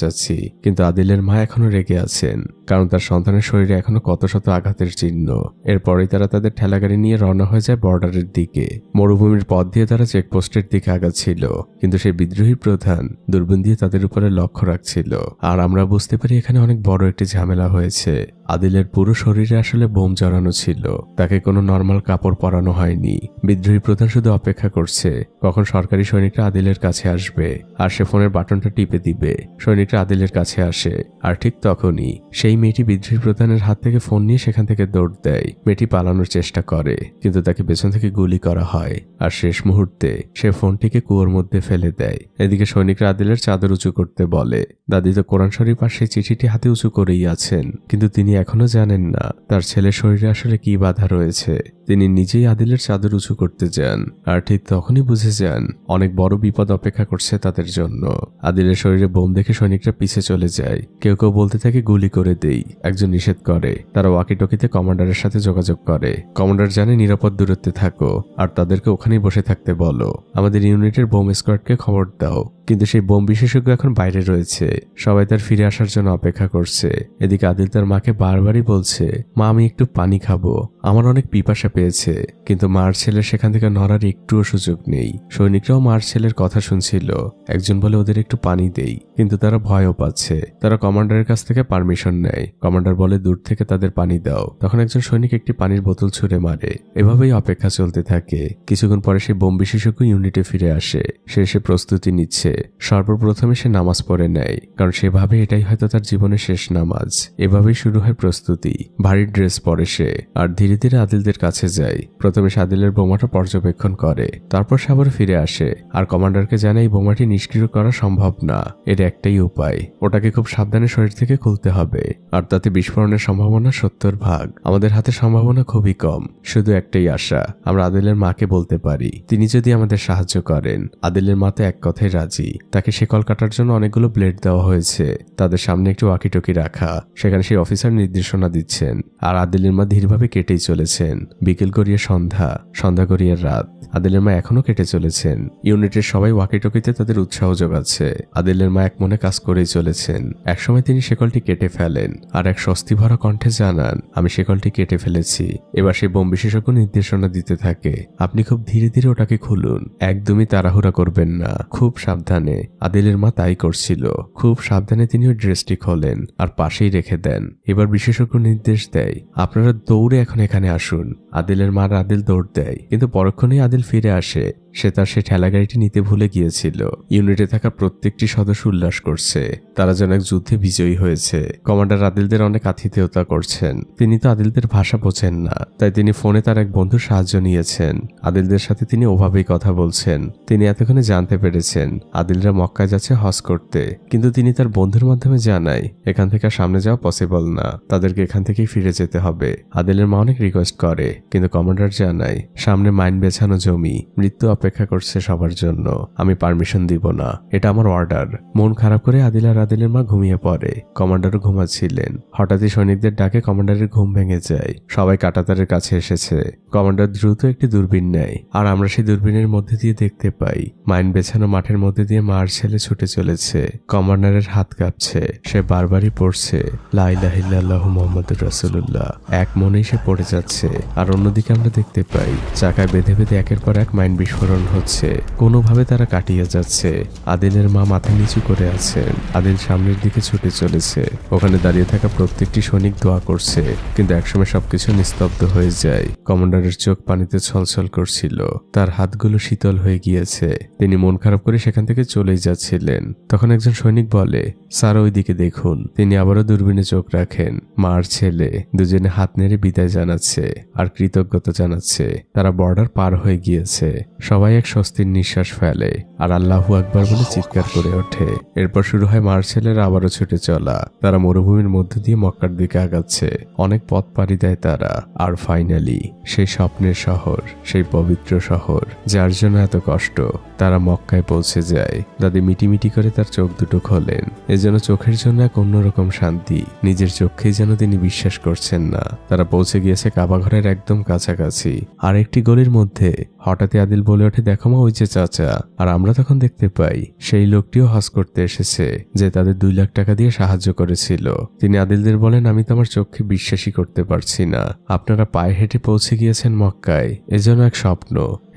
চাচ্ছি। কিন্তু আদিলের মা এখনো রেগে আছেন, কারণ তার সন্তানের শরীরে এখনো কত শত আঘাতের চিহ্ন। এরপরেই তারা তাদের ঠেলাগাড়ি নিয়ে রওনা হয়ে যায় বর্ডারের দিকে। মরুভূমির পথ দিয়ে তারা চেকপোস্টের দিকে আগাচ্ছিল, কিন্তু সেই বিদ্রোহী প্রধান দূরবীন দিয়ে তাদের উপরে লক্ষ্য রাখছিল। আর আমরা বুঝতে পারি এখানে অনেক বড় একটি ঝামেলা হয়েছে। আদিলের পুরো শরীরে আসলে বোম জড়ানো ছিল, তাকে কোনো নর্মাল কাপড় পরানো হয়নি। বিদ্রোহী প্রধান শুধু অপেক্ষা করছে কখন সরকারি সৈনিকরা আদিলের কাছে আসবে আর সে ফোনের বাটনটা টিপে দিবে। সৈনিকরা আদিলের কাছে আসে আর ঠিক তখনই সেই মেয়েটি বিদ্রোহী প্রধানের হাত থেকে ফোন নিয়ে সেখান থেকে দৌড় দেয়। মেয়েটি পালানোর চেষ্টা করে, কিন্তু তাকে পেছন থেকে গুলি করা হয় আর শেষ মুহূর্তে সে ফোনটিকে কুয়োর মধ্যে ফেলে দেয়। এদিকে সৈনিকরা আদিলের চাদর উঁচু করতে বলে। দাদি তো কোরআন শরীফ আর সেই চিঠিটি হাতে উঁচু করেই আছেন, কিন্তু তিনি এখনো জানেন না তার ছেলের শরীরে আসলে কি বাধা রয়েছে। তিনি নিজেই আদিলের চাদর উঁচু করতে যান আর ঠিক তখনই বুঝে যান অনেক বড় বিপদ অপেক্ষা করছে তাদের জন্য। আদিলের শরীরে বোম দেখে সৈনিকরা পিছে চলে যায়। কেউ কেউ বলতে থাকে গুলি করে দেই, একজন নিষেধ করে। তারা ওয়াকিটকিতে কমান্ডারের সাথে যোগাযোগ করে। কমান্ডার জানে নিরাপদ দূরত্বে থাকো আর তাদেরকে ওখানেই বসে থাকতে বলো। আমাদের ইউনিটের বোম স্কোয়াডকে খবর দাও। কিন্তু সেই বোম বিশেষজ্ঞ এখন বাইরে রয়েছে, সবাই তার ফিরে আসার জন্য অপেক্ষা করছে। এদিকে আদিল তার মাকে বারবারই বলছে, মা আমি একটু পানি খাবো, আমার অনেক পিপাসা পেয়েছে। কিন্তু মার ছেলের সেখান থেকে নড়ার একটুও সুযোগ নেই। সৈনিকরাও মার ছেলের কথা শুনছিল। একজন বলে ওদের একটু পানি দেই, কিন্তু তারা ভয়ও পাচ্ছে। তারা কমান্ডারের কাছ থেকে পারমিশন নেয়। কমান্ডার বলে দূর থেকে তাদের পানি দাও। তখন একজন সৈনিক একটি পানির বোতল ছুঁড়ে মারে। এভাবেই অপেক্ষা চলতে থাকে। কিছুক্ষণ পরে সেই বোম বিশেষজ্ঞ ইউনিটে ফিরে আসে। সে এসে প্রস্তুতি নিচ্ছে। সর্বপ্রথমে সে নামাজ পড়ে নেয়, কারণ সেভাবে এটাই হয়তো তার জীবনের শেষ নামাজ। এভাবেই শুরু হয় প্রস্তুতি। ভারী ড্রেস পরে সে আর ধীরে ধীরে ধীরে আদিলদের কাছে যায়। প্রথমে সে আদিলের বোমাটা পর্যবেক্ষণ করে, তারপর সে আবার ফিরে আসে আর কমান্ডারকে জানায় এই বোমাটি নিষ্ক্রিয় করা সম্ভব না, এর একটাই উপায়, ওটাকে খুব সাবধানে শরীর থেকে খুলতে হবে, আর তাতে বিস্ফোরণের সম্ভাবনা 70 ভাগ। আমাদের হাতে সম্ভাবনা খুবই কম, শুধু একটাই আশা, আমরা আদিলের মাকে বলতে পারি, তিনি যদি আমাদের সাহায্য করেন। আদিলের মা তো এক কথায় রাজি। তাকে শিকল কাটার জন্য অনেকগুলো ব্লেড দেওয়া হয়েছে, তাদের সামনে একটি ওয়াকিটকি রাখা, সেখানে সেই অফিসার নির্দেশনা দিচ্ছেন আর আদিলের মা ধীরভাবে কেটেই চলেছেন। বিকেল গড়িয়ে সন্ধ্যা, সন্ধ্যা গড়িয়ে রাত, আদিলের মা এখনো কেটে চলেছেন। ইউনিটের সবাই ওয়াকিটকিতে তাদের উৎসাহ যোগাচ্ছে। আদিলের মা এক মনে কাজ করেই চলেছেন। একসময় তিনি শেকলটি কেটে ফেলেন আর এক স্বস্তি ভরা কণ্ঠে জানান, আমি শেকলটি কেটে ফেলেছি। এবার সেই বোম বিশেষজ্ঞ নির্দেশনা দিতে থাকে, আপনি খুব ধীরে ধীরে ওটাকে খুলুন, একদমই তাড়াহুড়া করবেন না, খুব সাবধানে। আদিলের মা তাই করছিল। খুব সাবধানে তিনি ওই ড্রেসটি খোলেন আর পাশেই রেখে দেন। এবার বিশেষজ্ঞ নির্দেশ দেয়, আপনারা দৌড়ে এখন এখানে আসুন। আদিলের মা আর আদিল দৌড় দেয়, কিন্তু পরক্ষণেই আদিল ফিরে আসে। সে তার সেই ঠেলা গাড়িটি নিতে ভুলে গিয়েছিল। ইউনিটে থাকা প্রত্যেকটি সদস্য উল্লাস করছে, তারা যেন এক যুদ্ধে বিজয়ী হয়েছে। কমান্ডার আদিলদের অনেক আতিথেয়তা করছেন। তিনি তো আদিলদের ভাষা বোঝেন না, তাই তিনি ফোনে তার এক বন্ধুর সাহায্য নিয়েছেন। আদিলদের সাথে তিনি ওভাবেই কথা বলছেন। তিনি এতক্ষণে জানতে পেরেছেন আদিলরা মক্কায় যাচ্ছে হজ করতে, কিন্তু তিনি তার বন্ধুর মাধ্যমে জানায় এখান থেকে সামনে যাওয়া পসিবল না, তাদেরকে এখান থেকেই ফিরে যেতে হবে। আদিলের মা অনেক রিকোয়েস্ট করে, কিন্তু কমান্ডার জানায় সামনে মাইন বেছানো জমি, মৃত্যু অপেক্ষা করছে সবার জন্য, আমি পারমিশন দিব না, এটা আমার অর্ডার। মন খারাপ করে আদিল আর আদিলের মা ঘুমিয়ে পড়ে। কমান্ডারও ঘুমাচ্ছিলেন। হঠাৎই সৈনিকদের ডাকে কমান্ডারের ঘুম ভেঙে যায়। সবাই কাঁটাতারের কাছে এসেছে। কমান্ডার দ্রুত একটি দূরবীন নেয় আর আমরা সেই দূরবীনের মধ্যে দিয়ে দেখতে পাই মাইন বেছানো মাঠের মধ্যে দিয়ে মার ছেলে ছুটে চলেছে। কমান্ডারের হাত কাঁপছে, সে বারবারই পড়ছে লা ইলাহা ইল্লাল্লাহু মুহাম্মাদুর রাসূলুল্লাহ। এক মনেই সে পড়ে যাচ্ছে। আর অন্যদিকে আমরা দেখতে পাই চাকায় বেঁধে বেঁধে একের পর এক মাইন বিস্ফোরণ হচ্ছে। কোনোভাবে তারা কাটিয়ে যাচ্ছে। আদিলের মা মাথা নিচু করে আছেন। আদিল সামনের দিকে ছুটে চলেছে। ওখানে দাঁড়িয়ে থাকা প্রত্যেকটি সৈনিক দোয়া করছে, কিন্তু একসময় সবকিছু নিস্তব্ধ হয়ে যায়। কমান্ডারের চোখ পানিতে ছলছল করছিল, তার হাতগুলো শীতল হয়ে গিয়েছে। তিনি মন খারাপ করে সেখান থেকে চলেই যাচ্ছিলেন। তখন একজন সৈনিক বলে, স্যার ওই দিকে দেখুন। তিনি আবারও দূরবীনে চোখ রাখেন। মার ছেলে দুজনে হাত নেড়ে বিদায় জানাচ্ছে আর কৃতজ্ঞতা জানাচ্ছে। তারা বর্ডার পার হয়ে গিয়েছে। সবাই এক স্বস্তির নিঃশ্বাস ফেলে আর আল্লাহু আকবার বলে চিৎকার করে ওঠে। এরপর শুরু হয় মার ছেলের আবারও ছুটে চলা। তারা মরুভূমির মধ্য দিয়ে মক্কার দিকে আগাচ্ছে। অনেক পথ পাড়ি দেয় তারা। আর ফাইনালি সেই স্বপ্নের শহর, সেই পবিত্র শহর যার জন্য এত কষ্ট, তারা মক্কায় পৌঁছে যায়। দাদি মিটিমিটি করে তার চোখ দুটো খোলেন। এজন্য চোখের জন্য এক অন্যরকম শান্তি। নিজের চোখেই যেন তিনি বিশ্বাস করছেন না। তারা পৌঁছে গিয়েছে কাবা ঘরের একদম কাছাকাছি। আর একটি গলির মধ্যে হঠাৎই আদিল বলে ওঠে, দেখো মা ওই যে চাচা। আর আমরা তখন দেখতে পাই সেই লোকটিও হজ করতে এসেছে, যে তাদের 2 লাখ টাকা দিয়ে সাহায্য করেছিল। তিনি আদিলদের বলেন, আমি তো আমার চোখকে বিশ্বাসই করতে পারছি না। আপনারা পায়ে হেঁটে পৌঁছে গিয়েছেন মক্কায়, এজন্য এক স্বপ্ন।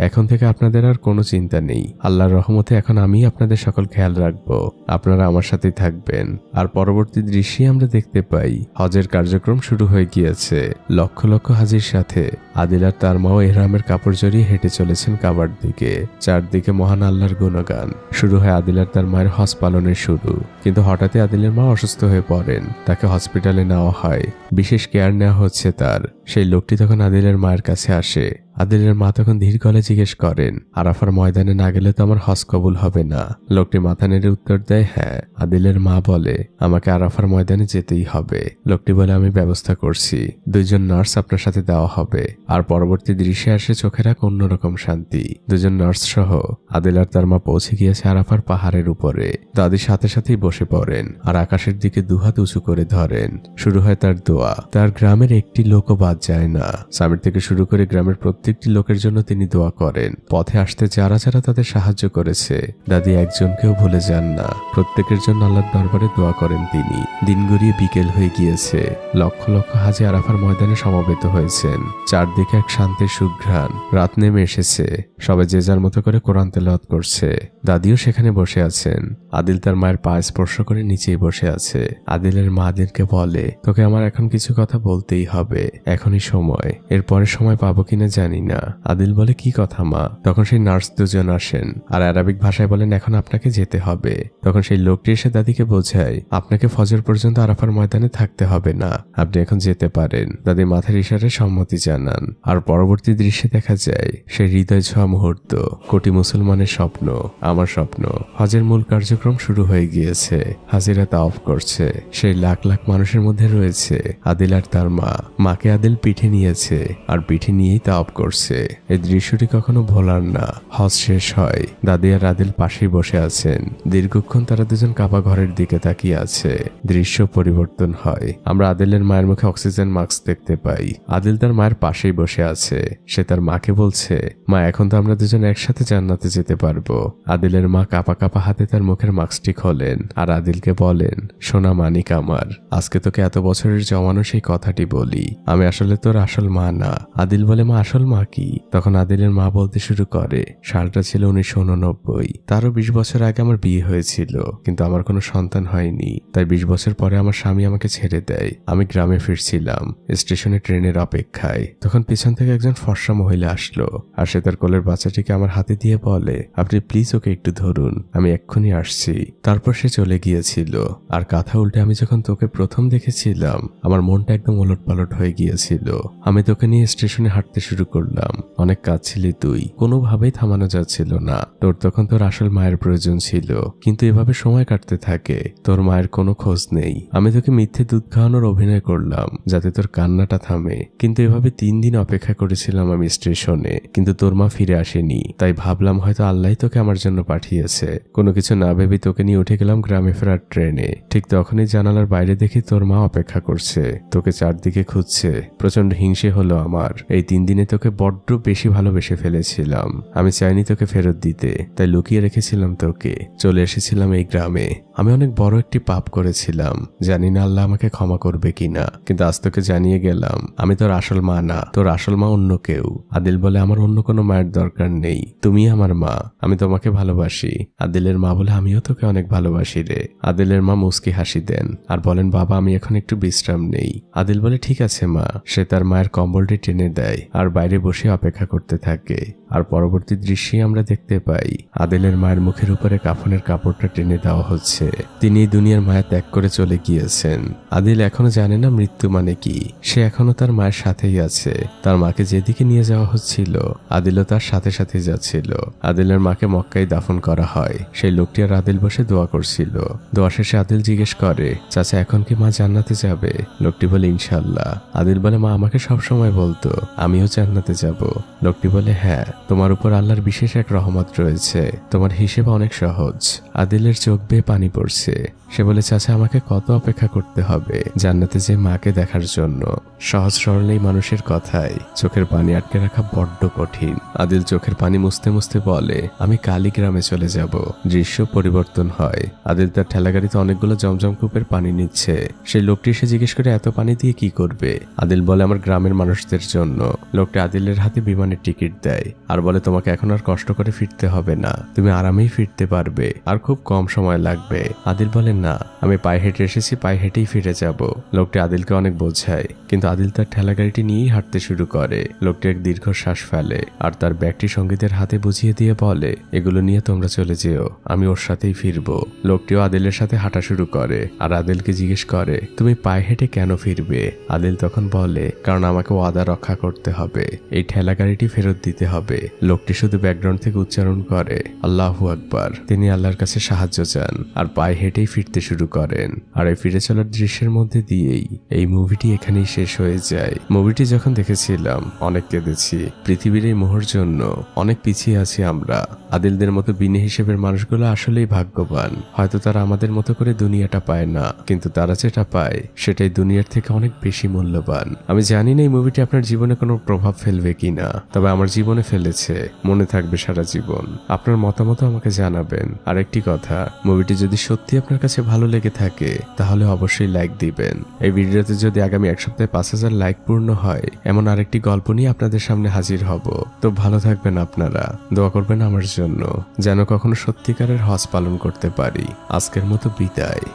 এখন থেকে আপনাদের আর কোনো চিন্তা নেই। আল্লাহর রহমতে এখন আমি আপনাদের সকল খেয়াল রাখবো। আপনারা আমার সাথেই থাকবেন। আর পরবর্তী দৃশ্যে আমরা দেখতে পাই হজের কার্যক্রম শুরু হয়ে গিয়েছে। লক্ষ লক্ষ হাজির সাথে আদিল আর তার মাও এহরামের কাপড় জড়িয়ে হেঁটে চলেছেন কাবার দিকে। চারদিকে মহান আল্লাহর গুণগান। শুরু হয় আদিল আর তার মায়ের হজ পালনের শুরু। কিন্তু হঠাৎই আদিলের মা অসুস্থ হয়ে পড়েন। তাকে হসপিটালে নেওয়া হয়। বিশেষ কেয়ার নেওয়া হচ্ছে তার। সেই লোকটি তখন আদিলের মায়ের কাছে আসে। আদিলের মা তখন ধীর গলায় জিজ্ঞেস করেন, আরাফার ময়দানে না গেলে তো আমার হজ কবুল হবে না। লোকটি মাথা নেড়ে উত্তর দেয়, হ্যাঁ। আদিলের মা বলে, আমাকে আরাফার ময়দানে যেতেই হবে। লোকটি বলে, আমি ব্যবস্থা করছি। 2 জন নার্স আপনার সাথে দেওয়া হবে। আর পরবর্তী দৃশ্যে আসে চোখের এক অন্যরকম শান্তি। 2 জন নার্স সহ আদিল আর তার মা পৌঁছে গিয়েছে আরাফার পাহাড়ের উপরে। দাদির সাথে সাথেই বসে পড়েন আর আকাশের দিকে 2 হাত উঁচু করে ধরেন। শুরু হয় তার দোয়া। তার গ্রামের একটি লোকও বাদ যায় না। সামির থেকে শুরু করে গ্রামের প্রত্যেকটি লোকের জন্য তিনি দোয়া করেন। পথে আসতে যারা যারা তাদের সাহায্য করেছে, দাদি একজনকেও ভুলে যান না। প্রত্যেকের জন্য আল্লাহর দরবারে দোয়া করেন তিনি। দিন গড়িয়ে বিকেল হয়ে গিয়েছে। লক্ষ লক্ষ হাজি আরাফার ময়দানে সমবেত হয়েছেন। চারদিকে এক শান্তির সুঘ্রাণ। রাত নেমে এসেছে। সবাই যে যার মতো করে কোরআন তেলাওয়াত করছে। দাদিও সেখানে বসে আছেন। আদিল তার মায়ের পা স্পর্শ করে নিচেই বসে আছে। আদিলের মা আদিলকে বলে, তোকে আমার এখন কিছু কথা বলতেই হবে, এখনই সময়। এরপরে সময় পাবো কিনা জানি জানি না। আদিল বলে কি কথা মা? তখন সেই নার্স দুজন আসেন আর আরবিক ভাষায় বলেন এখন আপনাকে যেতে হবে। তখন সেই লোকটি এসে দাদিকে বোঝায় আপনাকে ফজর পর্যন্ত আরাফার ময়দানে থাকতে হবে না, আপনি এখন যেতে পারেন। দাদি মাথার ইশারায় সম্মতি জানান। আর পরবর্তী দৃশ্যে দেখা যায় সেই হৃদয় ছোঁয়া মুহূর্ত, কোটি মুসলমানের স্বপ্ন, আমার স্বপ্ন। হজের মূল কার্যক্রম শুরু হয়ে গিয়েছে। হাজিরা তাওয়াফ করছে। সেই লাখ লাখ মানুষের মধ্যে রয়েছে আদিল আর তার মা। মাকে আদিল পিঠে নিয়েছে আর পিঠে নিয়েই তাওয়াফ করছে। এই দৃশ্যটি কখনো ভোলার না। হজ শেষ হয়, দাদি আর আদিল পাশেই বসে আছেন। দীর্ঘক্ষণ তারা দুজন কাবা ঘরের দিকে তাকিয়ে আছে। দৃশ্য পরিবর্তন হয়। আমরা আদিলের মায়ের মুখে অক্সিজেন মাস্ক দেখতে পাই। আদিল তার মায়ের পাশেই বসে আছে। সে তার মাকে বলছে মা এখন তো আমরা দুজন একসাথে জান্নাতে যেতে পারবো। আদিলের মা কাঁপা কাঁপা হাতে তার মুখের মাস্কটি খোলেন আর আদিলকে বলেন সোনা মানিক আমার, আজকে তোকে এত বছরের জমানো সেই কথাটি বলি, আমি আসলে তোর আসল মা না। আদিল বলে মা আসল মা কি? তখন আদিলের মা বলতে শুরু করে সালটা ছিল 1989। তারও 20 বছর আগে আমার বিয়ে হয়েছিল, কিন্তু আমার কোনো সন্তান হয়নি। তাই 20 বছর পরে আমার স্বামী আমাকে ছেড়ে দেয়। আমি গ্রামে ফিরছিলাম স্টেশনে ট্রেনের অপেক্ষায়। তখন পিছন থেকে একজন ফর্সা মহিলা আসলো আর সে তার কোলের বাচ্চাটিকে আমার হাতে দিয়ে বলে আপনি প্লিজ ওকে একটু ধরুন, আমি এক্ষুনি আসছি। তারপর সে চলে গিয়েছিল। আর কথা উল্টে আমি যখন তোকে প্রথম দেখেছিলাম আমার মনটা একদম ওলটপালট হয়ে গিয়েছিল। আমি তোকে নিয়ে স্টেশনে হাঁটতে শুরু করলাম। অনেক কাঁদছিলি তুই, কোনোভাবেই থামানো যাচ্ছিল না। তোর তখন তোর আসল মায়ের প্রয়োজন ছিল, কিন্তু এভাবে সময় কাটতে থাকে, তোর মায়ের কোনো খোঁজ নেই। আমি তোকে মিথ্যে দুধ খাওয়ানোর অভিনয় করলাম যাতে তোর কান্নাটা থামে, কিন্তু এভাবে 3 দিন অপেক্ষা করেছিলাম আমি স্টেশনে, কিন্তু তোর মা ফিরে আসেনি। তাই ভাবলাম হয়তো আল্লাহ তোকে আমার জন্য পাঠিয়েছে। কোনো কিছু না ভেবে তোকে নিয়ে উঠে গেলাম গ্রামে ফেরার ট্রেনে। ঠিক তখনই জানালার বাইরে দেখি তোর মা অপেক্ষা করছে, তোকে চারদিকে খুঁজছে। প্রচন্ড হিংসে হলো আমার। এই 3 দিনে তোকে বড্ড বেশি ভালোবেসে ফেলেছিলাম। আমি চাইনি তোকে ফেরত দিতে, তাই লুকিয়ে রেখেছিলাম তোকে। চলে এসেছিলাম এই গ্রামে। আমি অনেক বড় একটি পাপ করেছিলাম, জানি না আল্লাহ আমাকে ক্ষমা করবে কিনা, কিন্তু আজ তোকে জানিয়ে গেলাম আমি তোর আসল মা না, তোর আসল মা অন্য কেউ। আদিল বলে আমার অন্য কোনো মায়ের দরকার নেই, তুমি আমার মা, আমি তোমাকে ভালোবাসি। আদিলের মা বলে আমিও তোকে অনেক ভালোবাসি রে। আদিলের মা মুস্কি হাসি দেন আর বলেন বাবা আমি এখন একটু বিশ্রাম নেই। আদিল বলে ঠিক আছে মা। সে তার মায়ের কম্বলটি টেনে দেয় আর বাইরে বসে অপেক্ষা করতে থাকে। আর পরবর্তী দৃশ্যে আমরা দেখতে পাই আদিলের মায়ের মুখের উপরে কাফনের কাপড়টা টেনে দেওয়া হচ্ছে। তিনি দুনিয়ার মায়া ত্যাগ করে চলে গিয়েছেন। আদিল এখনো জানে না মৃত্যু মানে কি। সে এখনো তার মায়ের সাথেই আছে। তার মাকে যেদিকে নিয়ে যাওয়া হচ্ছিল আদিলও তার সাথে সাথে যাচ্ছিল। আদিলের মাকে মক্কায় দাফন করা হয়। সেই লোকটি আর আদিল বসে দোয়া করছিল। দোয়া শেষে আদিল জিজ্ঞেস করে চাচা এখন কি মা জান্নাতে যাবে? লোকটি বলে ইনশাল্লাহ। আদিল বলে মা আমাকে সবসময় বলতো আমিও জান্নাতে যাব। লোকটি বলে হ্যাঁ, তোমার উপর আল্লাহর বিশেষ এক রহমত রয়েছে, তোমার হিসেব অনেক সহজ। আদিলের চোখ বেয়ে পানি পড়ছে। সে বলে চাচা আমাকে কত অপেক্ষা করতে হবে জান্নাতে যে মাকে দেখার জন্য? সহজ সরল এই মানুষের কথায় চোখের পানি আটকে রাখা বড্ড কঠিন। আদিল চোখের পানি মুছতে মুছতে বলে আমি কালী গ্রামে চলে যাব। দৃশ্য পরিবর্তন হয়। আদিল তার ঠেলাগাড়িতে অনেকগুলো জমজম কূপের পানি নিচ্ছে। সেই লোকটি এসে জিজ্ঞেস করে এত পানি দিয়ে কি করবে? আদিল বলে আমার গ্রামের মানুষদের জন্য। লোকটি আদিলের হাতে বিমানের টিকিট দেয় আর বলে তোমাকে এখন আর কষ্ট করে ফিরতে হবে না, তুমি আরামেই ফিরতে পারবে আর খুব কম সময় লাগবে। আদিল বলে না, আমি পায়ে হেঁটে এসেছি, পায়ে হেঁটেই ফিরে যাব। লোকটি আদিলকে অনেক বোঝায়, কিন্তু আদিল তার ঠেলাগাড়িটি নিয়েই হাঁটতে শুরু করে। লোকটি এক দীর্ঘ শ্বাস ফেলে আর তার ব্যাগটি সঙ্গীদের হাতে বুঝিয়ে দিয়ে বলে এগুলো নিয়ে তোমরা চলে যেও, আমি ওর সাথেই ফিরবো। লোকটিও আদিলের সাথে হাঁটা শুরু করে আর আদিলকে জিজ্ঞেস করে তুমি পায়ে হেঁটে কেন ফিরবে? আদিল তখন বলে কারণ আমাকে ওয়াদা রক্ষা করতে হবে, এই ঠেলাগাড়িটি ফেরত দিতে হবে। লোকটি শুধু ব্যাকগ্রাউন্ড থেকে উচ্চারণ করে আল্লাহু আকবার। তিনি আল্লাহর কাছে সাহায্য চান আর পায়ে হেঁটেই ফিরতে শুরু করেন। আর এই ফিরে চলার দৃশ্যের মধ্যে দিয়েই এই মুভিটি এখানেই শেষ হয়ে যায়। মুভিটি যখন দেখেছিলাম অনেক কেঁদেছি। পৃথিবীর এই মোহর জন্য অনেক পিছিয়ে আছি আমরা। আদিলদের মতো বিনে হিসেবের মানুষগুলো আসলেই ভাগ্যবান। হয়তো তারা আমাদের মতো করে দুনিয়াটা পায় না, কিন্তু তারা যেটা পায় সেটাই দুনিয়ার থেকে অনেক বেশি মূল্যবান। আমি জানি না এই মুভিটি আপনার জীবনে কোনো প্রভাব ফেলবে কিনা, তবে আমার জীবনে ফেলেছে, মনে থাকবে সারা জীবন। আপনার মতামত আমাকে জানাবেন। আর একটি কথা, মুভিটি যদি সত্যি আপনার কাছে ভালো লেগে থাকে তাহলে অবশ্যই লাইক দিবেন। এই ভিডিওতে যদি আগামী 1 সপ্তাহে 5000 লাইক পূর্ণ হয় এমন আরেকটি গল্প নিয়ে আপনাদের সামনে হাজির হব। তো ভালো থাকবেন আপনারা, দোয়া করবেন আমার জন্য যেন কখনো সত্যিকারের হজ পালন করতে পারি। আজকের মতো বিদায়।